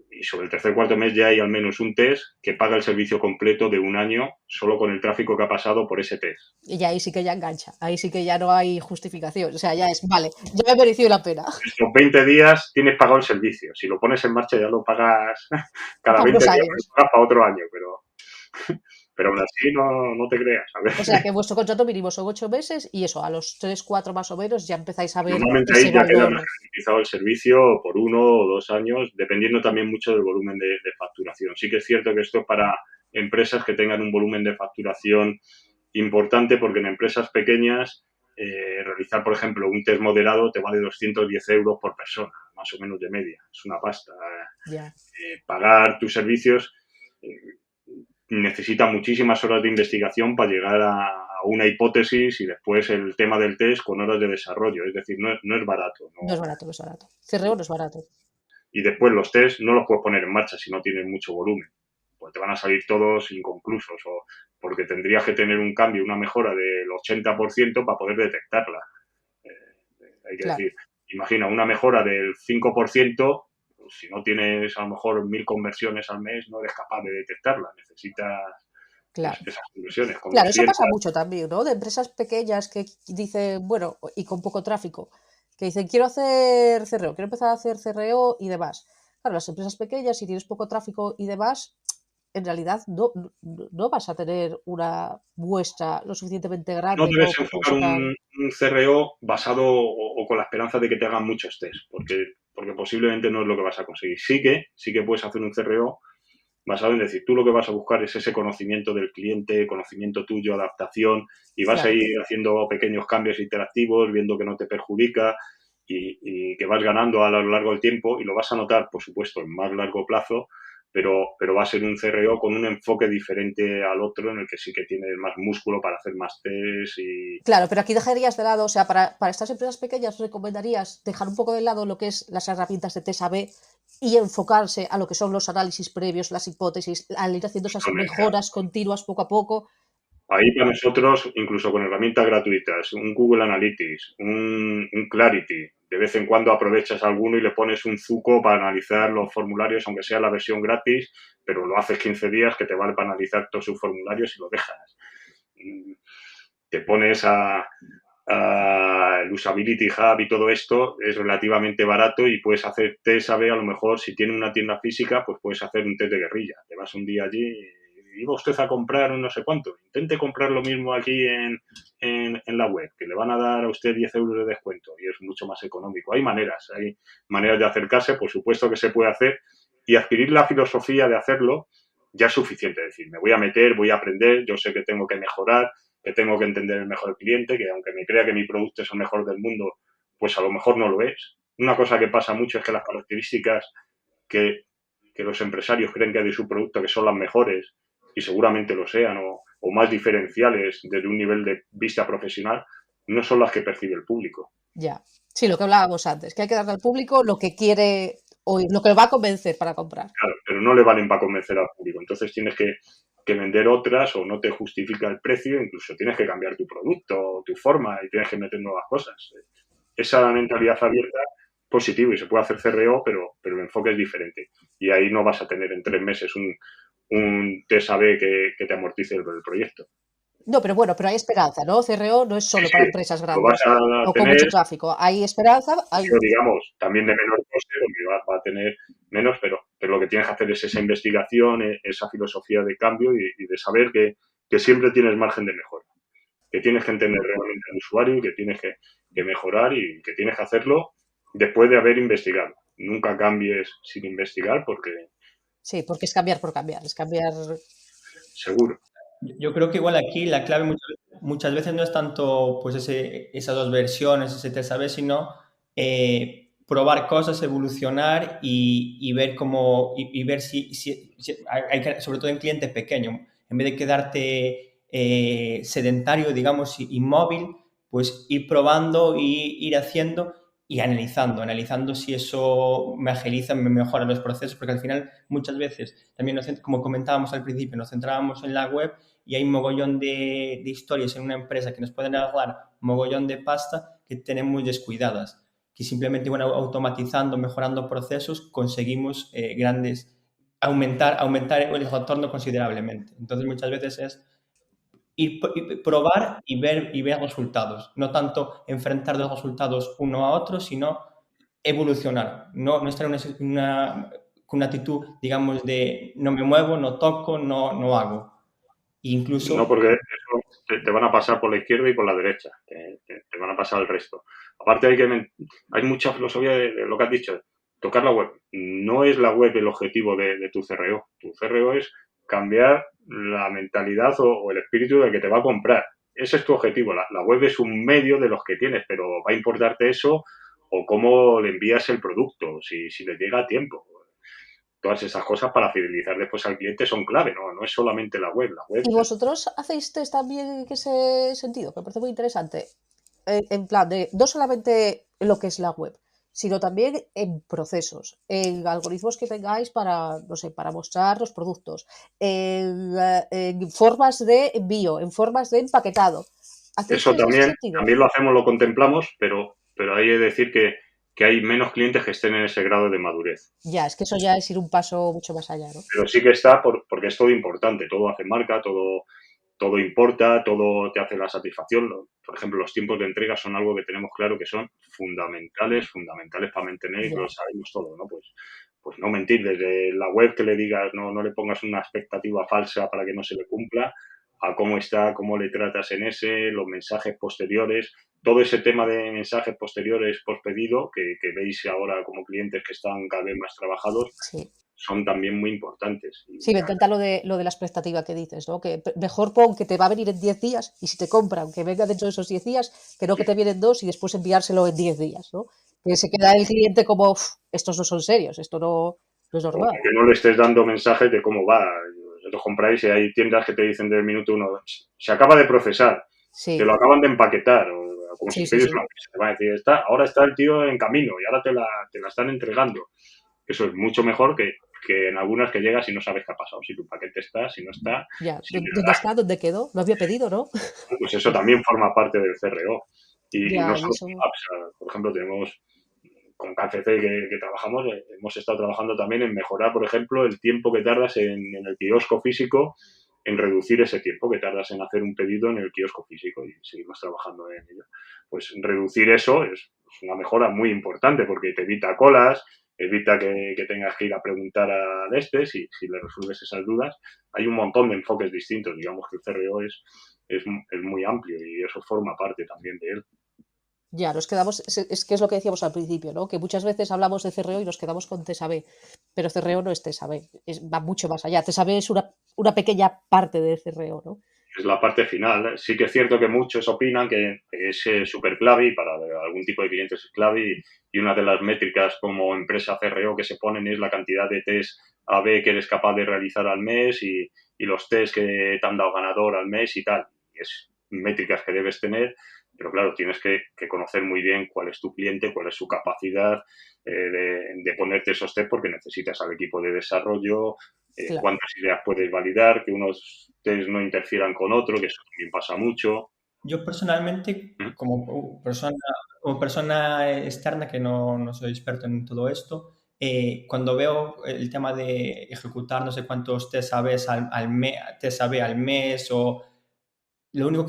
y sobre el tercer cuarto mes ya hay al menos un test que paga el servicio completo de un año solo con el tráfico que ha pasado por ese test. Y ahí sí que ya engancha, ahí sí que ya no hay justificación, o sea, ya es, vale, ya me ha merecido la pena. Estos 20 días tienes pagado el servicio. Si lo pones en marcha ya lo pagas cada Para 20 unos días, lo años. pagas para otro año, pero aún así no te creas. A ver. O sea, que vuestro contrato mínimo son 8 meses y eso, a los 3, 4 más o menos ya empezáis a ver Normalmente ahí ese ya queda valor. garantizado el servicio por 1 o 2 años, dependiendo también mucho del volumen de facturación. Sí que es cierto que esto es para empresas que tengan un volumen de facturación importante, porque en empresas pequeñas realizar, por ejemplo, un test moderado te vale 210 euros por persona, más o menos de media. Es una pasta. Ya. Pagar tus servicios necesita muchísimas horas de investigación para llegar a una hipótesis y después el tema del test con horas de desarrollo. Es decir, no es barato. No es barato, no es barato. CRO no es barato. Y después los test no los puedes poner en marcha si no tienes mucho volumen. Pues te van a salir todos inconclusos o porque tendrías que tener un cambio, una mejora del 80% para poder detectarla. Hay que Claro, decir, imagina una mejora del 5%, pues si no tienes a lo mejor 1000 conversiones al mes, no eres capaz de detectarla. Necesitas claro. esas conversiones. Con Claro, eso 200, pasa mucho también, ¿no? De empresas pequeñas que dicen, bueno, y con poco tráfico, que dicen, quiero hacer CRO, quiero empezar a hacer CRO y demás. Claro, las empresas pequeñas, si tienes poco tráfico y demás, en realidad no vas a tener una muestra lo suficientemente no grande como debes para poder enfocar sacar. un CRO basado o con la esperanza de que te hagan muchos test, porque posiblemente no es lo que vas a conseguir. Sí que puedes hacer un CRO basado en decir, tú lo que vas a buscar es ese conocimiento del cliente, conocimiento tuyo, adaptación, y vas a Claro, ir haciendo pequeños cambios interactivos, viendo que no te perjudica y que vas ganando a lo largo del tiempo y lo vas a notar, por supuesto, en más largo plazo, pero va a ser un CRO con un enfoque diferente al otro en el que sí que tienes más músculo para hacer más test y claro, pero aquí dejarías de lado, o sea, para estas empresas pequeñas recomendarías dejar un poco de lado lo que es las herramientas de test A/B y enfocarse a lo que son los análisis previos, las hipótesis, al ir haciendo esas totalmente. mejoras continuas poco a poco. Ahí para nosotros, incluso con herramientas gratuitas, un Google Analytics, un Clarity, de vez en cuando aprovechas alguno y le pones un Zuco para analizar los formularios, aunque sea la versión gratis, pero lo haces 15 días que te vale para analizar todos sus formularios y lo dejas. Te pones el Usability Hub y todo esto es relativamente barato y puedes hacer test A/B, a lo mejor si tiene una tienda física, pues puedes hacer un test de guerrilla. Te vas un día allí y iba usted a comprar un no sé cuánto. Intente comprar lo mismo aquí en la web, que le van a dar a usted 10 euros de descuento y es mucho más económico. Hay maneras de acercarse, por supuesto que se puede hacer y adquirir la filosofía de hacerlo ya es suficiente. Es decir, me voy a meter, voy a aprender, yo sé que tengo que mejorar, que tengo que entender mejor al cliente, que aunque me crea que mi producto es el mejor del mundo, pues a lo mejor no lo es. Una cosa que pasa mucho es que las características que los empresarios creen que hay de su producto que son las mejores, y seguramente lo sean, o más diferenciales desde un nivel de vista profesional, no son las que percibe el público. Ya. Sí, lo que hablábamos antes, que hay que darle al público lo que quiere oír, lo que lo va a convencer para comprar. Claro, pero no le valen para convencer al público. Entonces tienes que vender otras, o no te justifica el precio, incluso tienes que cambiar tu producto, tu forma, y tienes que meter nuevas cosas. Esa mentalidad abierta es positivo y se puede hacer CRO, pero el enfoque es diferente. Y ahí no vas a tener en 3 meses un TSAB que te amortice el proyecto. No, pero bueno, pero hay esperanza, ¿no? CRO no es solo Sí, para empresas lo grandes vas a o con tener, mucho tráfico. Hay esperanza, hay... pero digamos, también de menor coste, porque va a tener menos, pero lo que tienes que hacer es esa investigación, esa filosofía de cambio y de saber que siempre tienes margen de mejora, que tienes que entender realmente al usuario y que tienes que mejorar y que tienes que hacerlo después de haber investigado. Nunca cambies sin investigar porque Sí, porque es cambiar por cambiar, es cambiar... seguro. Yo creo que igual aquí la clave muchas veces no es tanto pues esas dos versiones, ese TSAB, sino probar cosas, evolucionar y ver cómo y ver si hay sobre todo en cliente pequeño, en vez de quedarte sedentario, digamos, inmóvil, pues ir probando y ir haciendo y analizando si eso me agiliza, me mejora los procesos, porque al final muchas veces también como comentábamos al principio, nos centrábamos en la web y hay un mogollón de historias en una empresa que nos pueden ahorrar un mogollón de pasta que tenemos descuidadas, que simplemente automatizando, mejorando procesos, conseguimos aumentar el retorno considerablemente. Entonces muchas veces es probar y ver resultados, no tanto enfrentar los resultados uno a otro, sino evolucionar, no estar con una actitud, digamos, de no me muevo, no toco, no hago. Incluso... No, porque eso te van a pasar por la izquierda y por la derecha, te van a pasar el resto. Aparte hay mucha filosofía de lo que has dicho, tocar la web. No es la web el objetivo de tu CRO. Tu CRO es cambiar la mentalidad o el espíritu del que te va a comprar. Ese es tu objetivo. La web es un medio de los que tienes, pero va a importarte eso o cómo le envías el producto, si le llega a tiempo. Todas esas cosas para fidelizar después al cliente son clave, no es solamente la web. ¿Y vosotros hacéis test también en ese sentido? Que me parece muy interesante. En plan de no solamente lo que es la web, sino también en procesos, en algoritmos que tengáis para, no sé, para mostrar los productos, en formas de envío, en formas de empaquetado. Eso ¿Hacéis ese también sentido? lo hacemos, lo contemplamos, pero hay que decir que hay menos clientes que estén en ese grado de madurez. Ya, es que eso ya es ir un paso mucho más allá, ¿no? Pero sí que está porque es todo importante, todo hace marca, todo importa, todo te hace la satisfacción. Por ejemplo, los tiempos de entrega son algo que tenemos claro que son fundamentales para mantener, y Ya. lo sabemos todo, ¿no? Pues no mentir, desde la web que le digas, no le pongas una expectativa falsa para que no se le cumpla, a cómo está, cómo le tratas en los mensajes posteriores, todo ese tema de mensajes posteriores post pedido que veis ahora como clientes que están cada vez más trabajados, Sí. son también muy importantes. Sí, me encanta lo de la expectativa que dices, ¿no? Que mejor pon que te va a venir en 10 días y si te compran, que venga dentro de esos 10 días, que no que te vienen 2 y después enviárselo en 10 días, ¿no? Que se queda el cliente como, estos no son serios, esto no es O normal. que no le estés dando mensajes de cómo va. Vosotros compráis y hay tiendas que te dicen del minuto 1, se acaba de procesar, Sí, te lo acaban de empaquetar, o como sí, si sí, pides sí. una pizza. Te van a decir, ahora está el tío en camino y ahora te la están entregando. Eso es mucho mejor que en algunas que llegas y no sabes qué ha pasado, si tu paquete está, si no está. Ya, Si ¿dónde está? ¿Dónde quedó? No había pedido, ¿no? pues eso también forma parte del CRO. Y no Ya, y solo eso, apps. Por ejemplo, tenemos con KFC que trabajamos, hemos estado trabajando también en mejorar, por ejemplo, el tiempo que tardas en el kiosco físico, en reducir ese tiempo que tardas en hacer un pedido en el kiosco físico, y seguimos trabajando en ello. Pues reducir eso es una mejora muy importante porque te evita colas, evita que tengas que ir a preguntar al si le resuelves esas dudas. Hay un montón de enfoques distintos. Digamos que el CRO es muy amplio y eso forma parte también de él. ya, nos quedamos, es que es lo que decíamos al principio, ¿no? Que muchas veces hablamos de CRO y nos quedamos con TSAB, pero CRO no es TSAB, va mucho más allá. TSAB es una pequeña parte de CRO, ¿no? es la parte final. Sí que es cierto que muchos opinan que es súper clave y para algún tipo de clientes es clave y una de las métricas como empresa CRO que se ponen es la cantidad de test A/B que eres capaz de realizar al mes y los test que te han dado ganador al mes y tal. Y es métricas que debes tener, pero claro, tienes que conocer muy bien cuál es tu cliente, cuál es su capacidad de ponerte esos test porque necesitas al equipo de desarrollo, Claro. cuántas ideas puedes validar, que unos test no interfieran con otro, que eso también pasa mucho. Yo personalmente, ¿Mm? como persona externa que no soy experto en todo esto, cuando veo el tema de ejecutar no sé cuántos test A/B test A/B al mes o lo único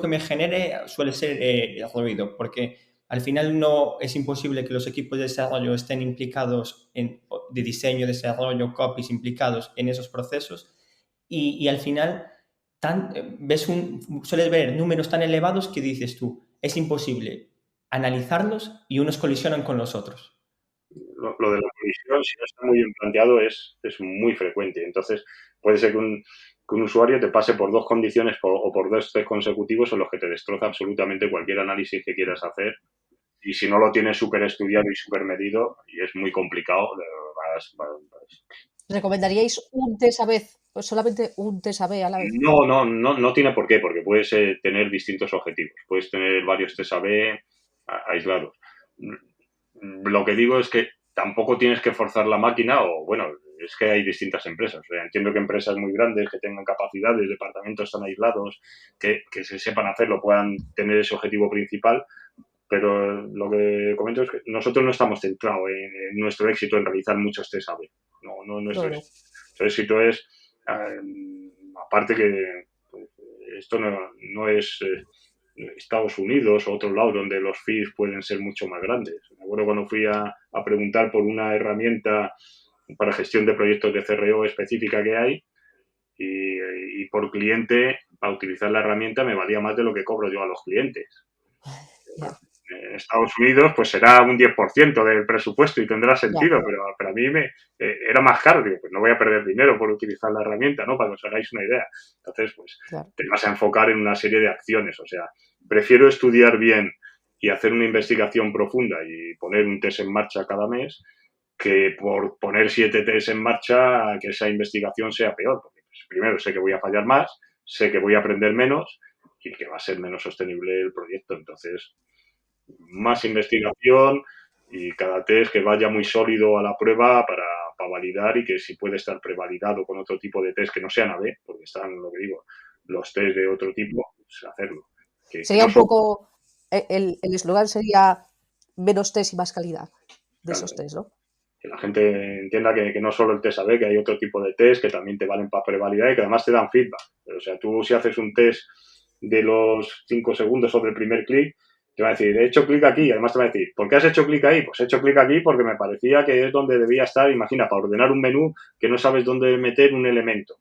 que me genere suele ser el ruido, porque al final no es imposible que los equipos de desarrollo estén implicados de diseño, desarrollo, copies implicados en esos procesos y al final sueles ver números tan elevados que dices tú, es imposible analizarlos y unos colisionan con los otros. Lo de la colisión, si no está muy bien planteado, es muy frecuente. Entonces, puede ser que un usuario te pase por dos condiciones o por dos test consecutivos en los que te destroza absolutamente cualquier análisis que quieras hacer. Y si no lo tienes súper estudiado y súper medido, y es muy complicado, ¿Recomendaríais un test a vez? Pues solamente un test a la vez. no tiene por qué, porque puedes tener distintos objetivos. Puedes tener varios test A/B aislados. Lo que digo es que tampoco tienes que forzar la máquina o, bueno, es que hay distintas empresas. O sea, entiendo que empresas muy grandes que tengan capacidades, departamentos tan aislados, que se sepan hacerlo, puedan tener ese objetivo principal, pero lo que comento es que nosotros no estamos centrados en nuestro éxito en realizar muchos test A/B. No, No, no. nuestro éxito es, aparte que esto no es Estados Unidos o otro lado donde los fees pueden ser mucho más grandes. Me acuerdo cuando fui a preguntar por una herramienta para gestión de proyectos de CRO específica que hay y por cliente, para utilizar la herramienta me valía más de lo que cobro yo a los clientes. Ya. En Estados Unidos pues será un 10% del presupuesto y tendrá Ya, sentido, pero a mí era más caro, digo, pues no voy a perder dinero por utilizar la herramienta, ¿no? Para que os hagáis una idea. Entonces, pues claro. te vas a enfocar en una serie de acciones, o sea, prefiero estudiar bien y hacer una investigación profunda y poner un test en marcha cada mes que por poner 7 test en marcha que esa investigación sea peor, porque pues, primero sé que voy a fallar más, sé que voy a aprender menos y que va a ser menos sostenible el proyecto, entonces más investigación y cada test que vaya muy sólido a la prueba para validar y que si puede estar prevalidado con otro tipo de test que no sean A/B, porque están, lo que digo, los test de otro tipo, pues hacerlo. Que Sería no un son, poco, el eslogan sería menos test y más calidad de claro, esos test, ¿no? que la gente entienda que no solo el test A/B, que hay otro tipo de test que también te valen para prevalidar y que además te dan feedback. O sea, tú si haces un test de los 5 segundos o del primer clic, te va a decir, he hecho clic aquí, y además te va a decir, ¿por qué has hecho clic ahí? Pues he hecho clic aquí porque me parecía que es donde debía estar, imagina, para ordenar un menú que no sabes dónde meter un elemento.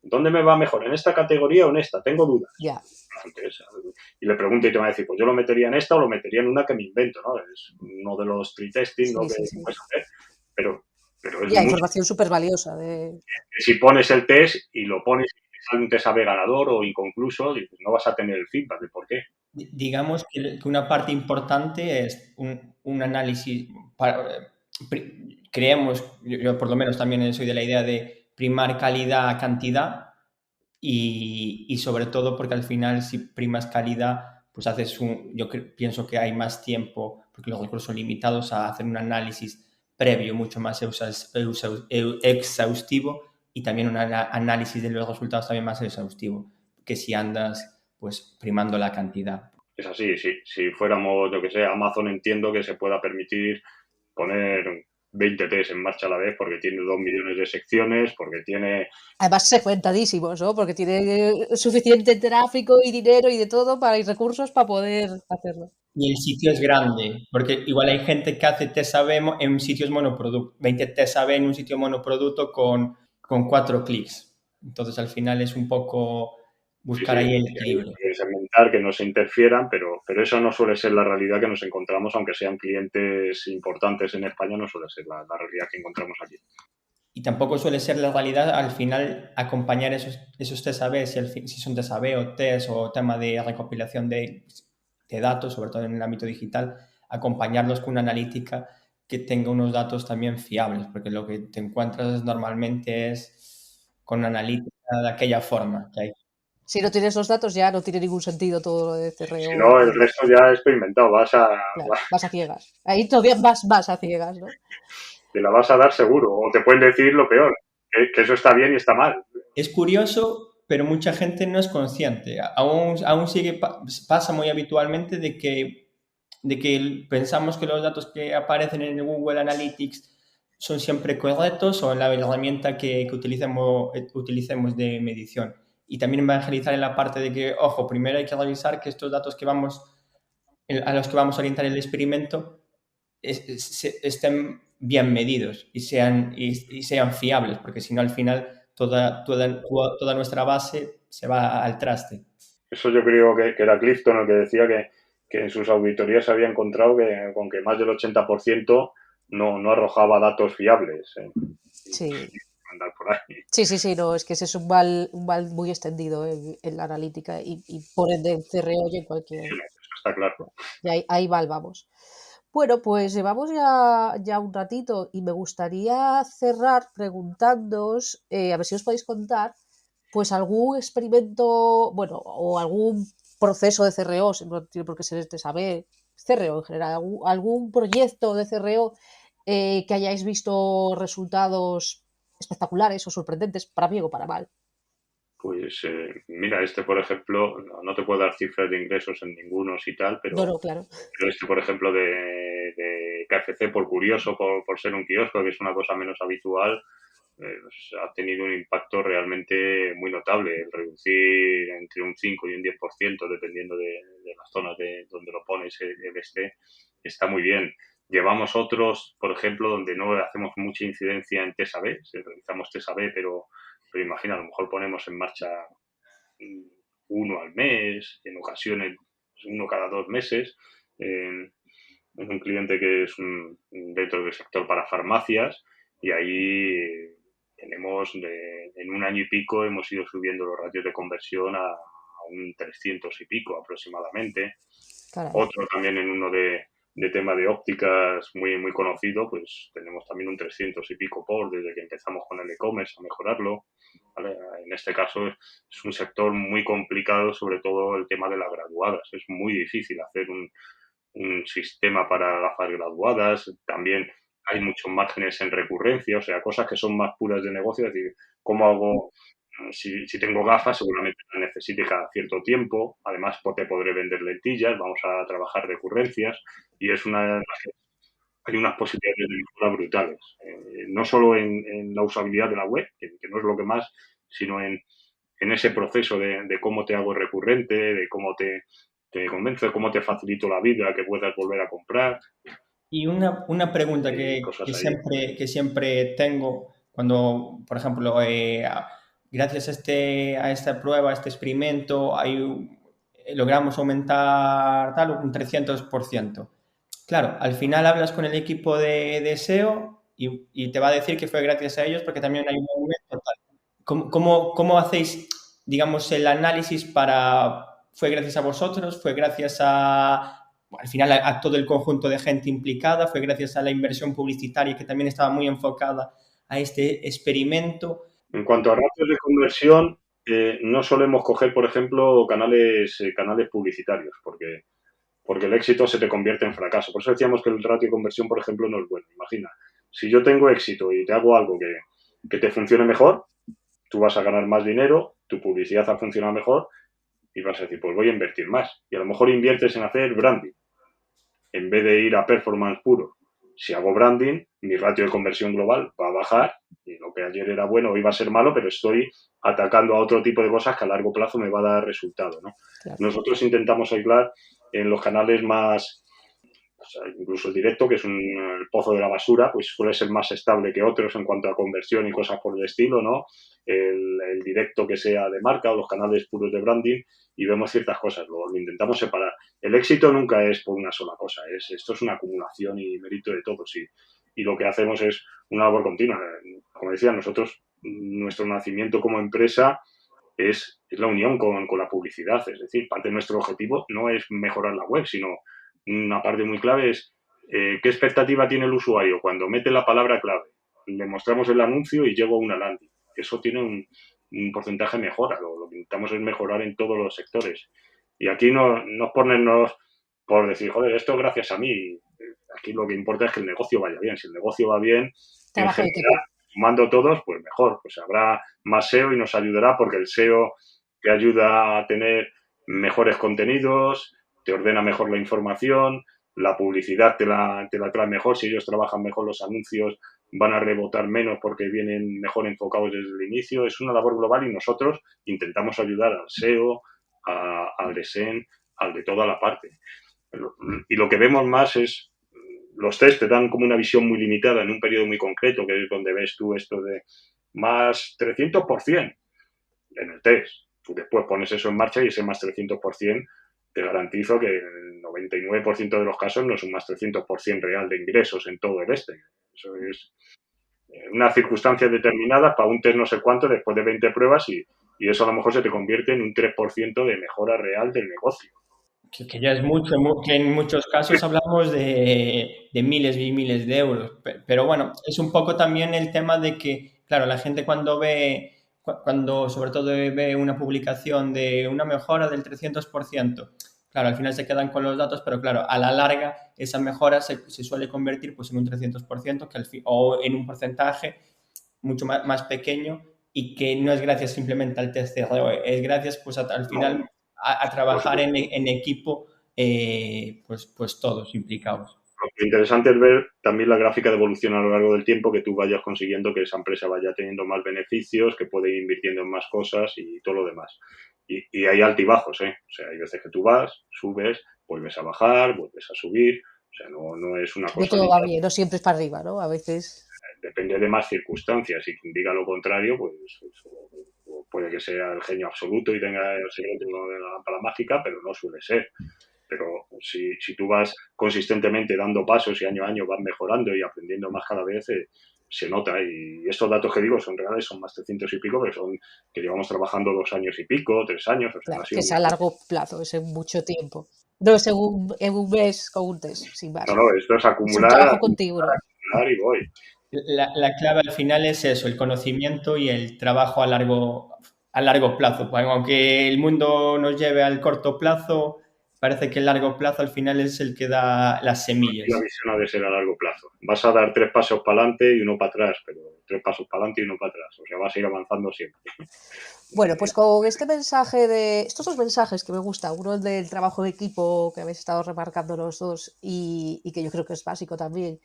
¿Dónde me va mejor? ¿En esta categoría o en esta? Tengo dudas. Ya. Y le pregunto y te va a decir, pues yo lo metería en esta o lo metería en una que me invento, ¿no? Es uno de los pre-testing, ¿no? Sí, Que sí, sí. puedes hacer, pero es Ya, mucho. información súper valiosa de... Si pones el test y lo pones y te sale un test AB ganador o inconcluso, dices, no vas a tener el feedback de por qué. Digamos que una parte importante es un análisis, creemos, yo por lo menos también soy de la idea de primar calidad a cantidad y sobre todo porque al final si primas calidad, pues pienso que hay más tiempo, porque los recursos son limitados, a hacer un análisis previo mucho más exhaustivo y también un análisis de los resultados también más exhaustivo, que si andas pues primando la cantidad. Es así, sí. Si fuéramos, yo que sé, Amazon entiendo que se pueda permitir poner 20 test en marcha a la vez porque tiene 2 millones de secciones, porque tiene... Además segmentadísimos, ¿no? Porque tiene suficiente tráfico y dinero y de todo y recursos para poder hacerlo. Y el sitio es grande, porque igual hay gente que hace test AB en sitios monoproducto, 20 test AB en un sitio monoproducto con 4 clics. Entonces, al final es un poco Sí, buscar sí, ahí el hay equilibrio. que segmentar, que no se interfieran, pero eso no suele ser la realidad que nos encontramos, aunque sean clientes importantes en España, no suele ser la realidad que encontramos aquí. y tampoco suele ser la realidad al final acompañar esos test A/B, si son test A/B o test o tema de recopilación de datos, sobre todo en el ámbito digital, acompañarlos con una analítica que tenga unos datos también fiables, porque lo que te encuentras normalmente es con una analítica de aquella forma que hay. Si no tienes los datos ya no tiene ningún sentido todo lo de Si CRO no, el y resto ya está inventado. claro, vas a ciegas. Ahí todavía vas a ciegas, ¿no? te la vas a dar seguro. O te pueden decir lo peor, que eso está bien y está mal. Es curioso, pero mucha gente no es consciente. Aún pasa muy habitualmente de que pensamos que los datos que aparecen en el Google Analytics son siempre correctos o en la herramienta que utilicemos de medición. Y también evangelizar en la parte de que, ojo, primero hay que revisar que estos datos a los que vamos a orientar el experimento estén bien medidos y sean fiables, porque si no, al final toda nuestra base se va al traste. Eso yo creo que era Clifton el que decía que en sus auditorías se había encontrado que con que más del 80% no arrojaba datos fiables. Sí. Andar por ahí. Sí, no, es que ese es un mal muy extendido en la analítica y por ende en CRO y en cualquier. Eso está claro. Y ahí vamos. Bueno, pues llevamos ya un ratito y me gustaría cerrar preguntándoos, a ver si os podéis contar, pues algún experimento, bueno, o algún proceso de CRO, no tiene por qué ser este saber, CRO en general, algún proyecto de CRO que hayáis visto resultados espectaculares o sorprendentes, para bien o para mal. Pues mira, por ejemplo, no te puedo dar cifras de ingresos en ningunos y tal, No, claro. pero por ejemplo, de KFC, por curioso, por ser un kiosco, que es una cosa menos habitual, pues ha tenido un impacto realmente muy notable. El reducir entre un 5 y un 10%, dependiendo de las zonas donde lo pones, está muy bien. Llevamos otros, por ejemplo, donde no hacemos mucha incidencia en TESA-B, realizamos TESA-B, pero imagina, a lo mejor ponemos en marcha uno al mes, en ocasiones uno cada 2 meses. Es un cliente que es dentro del sector para farmacias y ahí tenemos, en un año y pico, hemos ido subiendo los ratios de conversión a un 300 y pico aproximadamente. Caray. Otro también en uno de tema de ópticas muy, muy conocido, pues tenemos también un 300 y pico desde que empezamos con el e-commerce a mejorarlo. ¿Vale? En este caso es un sector muy complicado, sobre todo el tema de las graduadas. Es muy difícil hacer un sistema para gafas graduadas. También hay muchos márgenes en recurrencia, o sea, cosas que son más puras de negocio. Es decir, ¿cómo hago? Si tengo gafas, seguramente las necesite cada cierto tiempo. Además, te podré vender lentillas, vamos a trabajar recurrencias y hay unas posibilidades de mejora brutales. No solo en la usabilidad de la web, que no es lo que más, sino en ese proceso de cómo te hago recurrente, de cómo te convenzo, de cómo te facilito la vida, que puedas volver a comprar. Y una pregunta que siempre tengo cuando, por ejemplo, gracias a esta prueba, a este experimento, logramos aumentar un 300%. Claro, al final hablas con el equipo de SEO y te va a decir que fue gracias a ellos porque también hay un aumento tal. ¿Cómo hacéis, digamos, el análisis fue gracias a vosotros, fue gracias al final a todo el conjunto de gente implicada, fue gracias a la inversión publicitaria que también estaba muy enfocada a este experimento? En cuanto a ratios de conversión, no solemos coger, por ejemplo, canales publicitarios, porque el éxito se te convierte en fracaso. Por eso decíamos que el ratio de conversión, por ejemplo, no es bueno. Imagina, si yo tengo éxito y te hago algo que te funcione mejor, tú vas a ganar más dinero, tu publicidad ha funcionado mejor y vas a decir, pues voy a invertir más. Y a lo mejor inviertes en hacer branding en vez de ir a performance puro. Si hago branding, mi ratio de conversión global va a bajar y lo que ayer era bueno hoy va a ser malo, pero estoy atacando a otro tipo de cosas que a largo plazo me va a dar resultado, ¿no? Claro. Nosotros intentamos aislar en los canales más, o sea, incluso el directo, que es el pozo de la basura, pues suele ser más estable que otros en cuanto a conversión y cosas por el estilo, ¿no? El directo que sea de marca o los canales puros de branding y vemos ciertas cosas, lo intentamos separar. El éxito nunca es por una sola cosa, esto es una acumulación y mérito de todos. y lo que hacemos es una labor continua. Como decía, nosotros, nuestro nacimiento como empresa es la unión con la publicidad. Es decir, parte de nuestro objetivo no es mejorar la web, sino una parte muy clave es qué expectativa tiene el usuario cuando mete la palabra clave. Le mostramos el anuncio y llego a una landing. Eso tiene un porcentaje de mejora. Lo que intentamos es mejorar en todos los sectores. Y aquí no ponernos por decir, joder, esto gracias a mí. Aquí lo que importa es que el negocio vaya bien. Si el negocio va bien, en general, sumando todos, pues mejor. Pues habrá más SEO y nos ayudará porque el SEO te ayuda a tener mejores contenidos, te ordena mejor la información, la publicidad te la trae mejor. Si ellos trabajan mejor los anuncios, van a rebotar menos porque vienen mejor enfocados desde el inicio. Es una labor global y nosotros intentamos ayudar al SEO, al de SEM, al de toda la parte. Y lo que vemos más es, los test te dan como una visión muy limitada en un periodo muy concreto, que es donde ves tú esto de más 300% en el test. Tú después pones eso en marcha y ese más 300% te garantizo que el 99% de los casos no es un más 300% real de ingresos en todo el este. Eso es una circunstancia determinada para un test no sé cuánto después de 20 pruebas y eso a lo mejor se te convierte en un 3% de mejora real del negocio. Que ya es mucho, que en muchos casos hablamos de miles y miles de euros. Pero bueno, es un poco también el tema de que, claro, la gente cuando sobre todo ve una publicación de una mejora del 300%, claro, al final se quedan con los datos, pero claro, a la larga esa mejora se suele convertir pues en un 300% o en un porcentaje mucho más pequeño y que no es gracias simplemente al test de SEO, es gracias pues al final a trabajar en equipo, pues todos implicados. Lo interesante es ver también la gráfica de evolución a lo largo del tiempo, que tú vayas consiguiendo que esa empresa vaya teniendo más beneficios, que puede ir invirtiendo en más cosas y todo lo demás. Y hay altibajos, ¿eh? O sea, hay veces que tú vas, subes, vuelves a bajar, vuelves a subir. O sea, no es una cosa... No todo va bien, no siempre es para arriba, ¿no? A veces... Depende de más circunstancias. Y quien diga lo contrario, pues puede que sea el genio absoluto y tenga el secreto de la lámpara mágica, pero no suele ser. Pero si tú vas consistentemente dando pasos y año a año vas mejorando y aprendiendo más cada vez, se nota. Y estos datos que digo son reales, son más 300 y pico, pero son que llevamos trabajando 2 años y pico, 3 años. O sea, claro, no ha sido que es a largo plazo, es en mucho tiempo. No es en un mes con un test, sin más. No, esto es acumular, es un trabajo continuo. Acumular y voy. La clave al final es eso, el conocimiento y el trabajo a largo plazo. Pues, aunque el mundo nos lleve al corto plazo, parece que el largo plazo al final es el que da las semillas. La visión ha de ser a largo plazo. Vas a dar 3 pasos para adelante y 1 para atrás, pero 3 pasos para adelante y 1 para atrás. O sea, vas a ir avanzando siempre. Bueno, pues con este mensaje estos 2 mensajes que me gusta, uno del trabajo de equipo que habéis estado remarcando los dos y que yo creo que es básico también,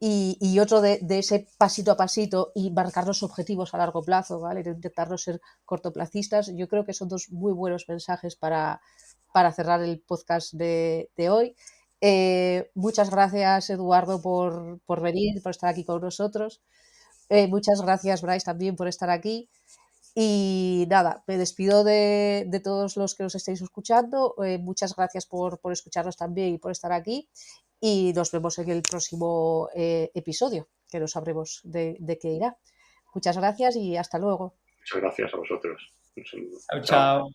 y otro de ese pasito a pasito y marcar los objetivos a largo plazo, ¿vale? De intentar no ser cortoplacistas. Yo creo que son 2 muy buenos mensajes para cerrar el podcast de hoy. Muchas gracias, Eduardo, por venir, por estar aquí con nosotros. Muchas gracias, Bryce, también por estar aquí. Y nada, me despido de todos los que nos estéis escuchando. Muchas gracias por escucharnos también y por estar aquí. Y nos vemos en el próximo episodio, que no sabremos de qué irá. Muchas gracias y hasta luego. Muchas gracias a vosotros. Chao.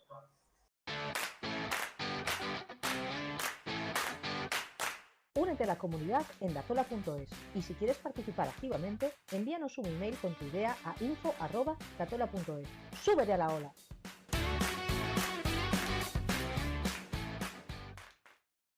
Únete a la comunidad en datola.es y si quieres participar activamente, envíanos un email con tu idea a info@datola.es. ¡Súbete a la ola!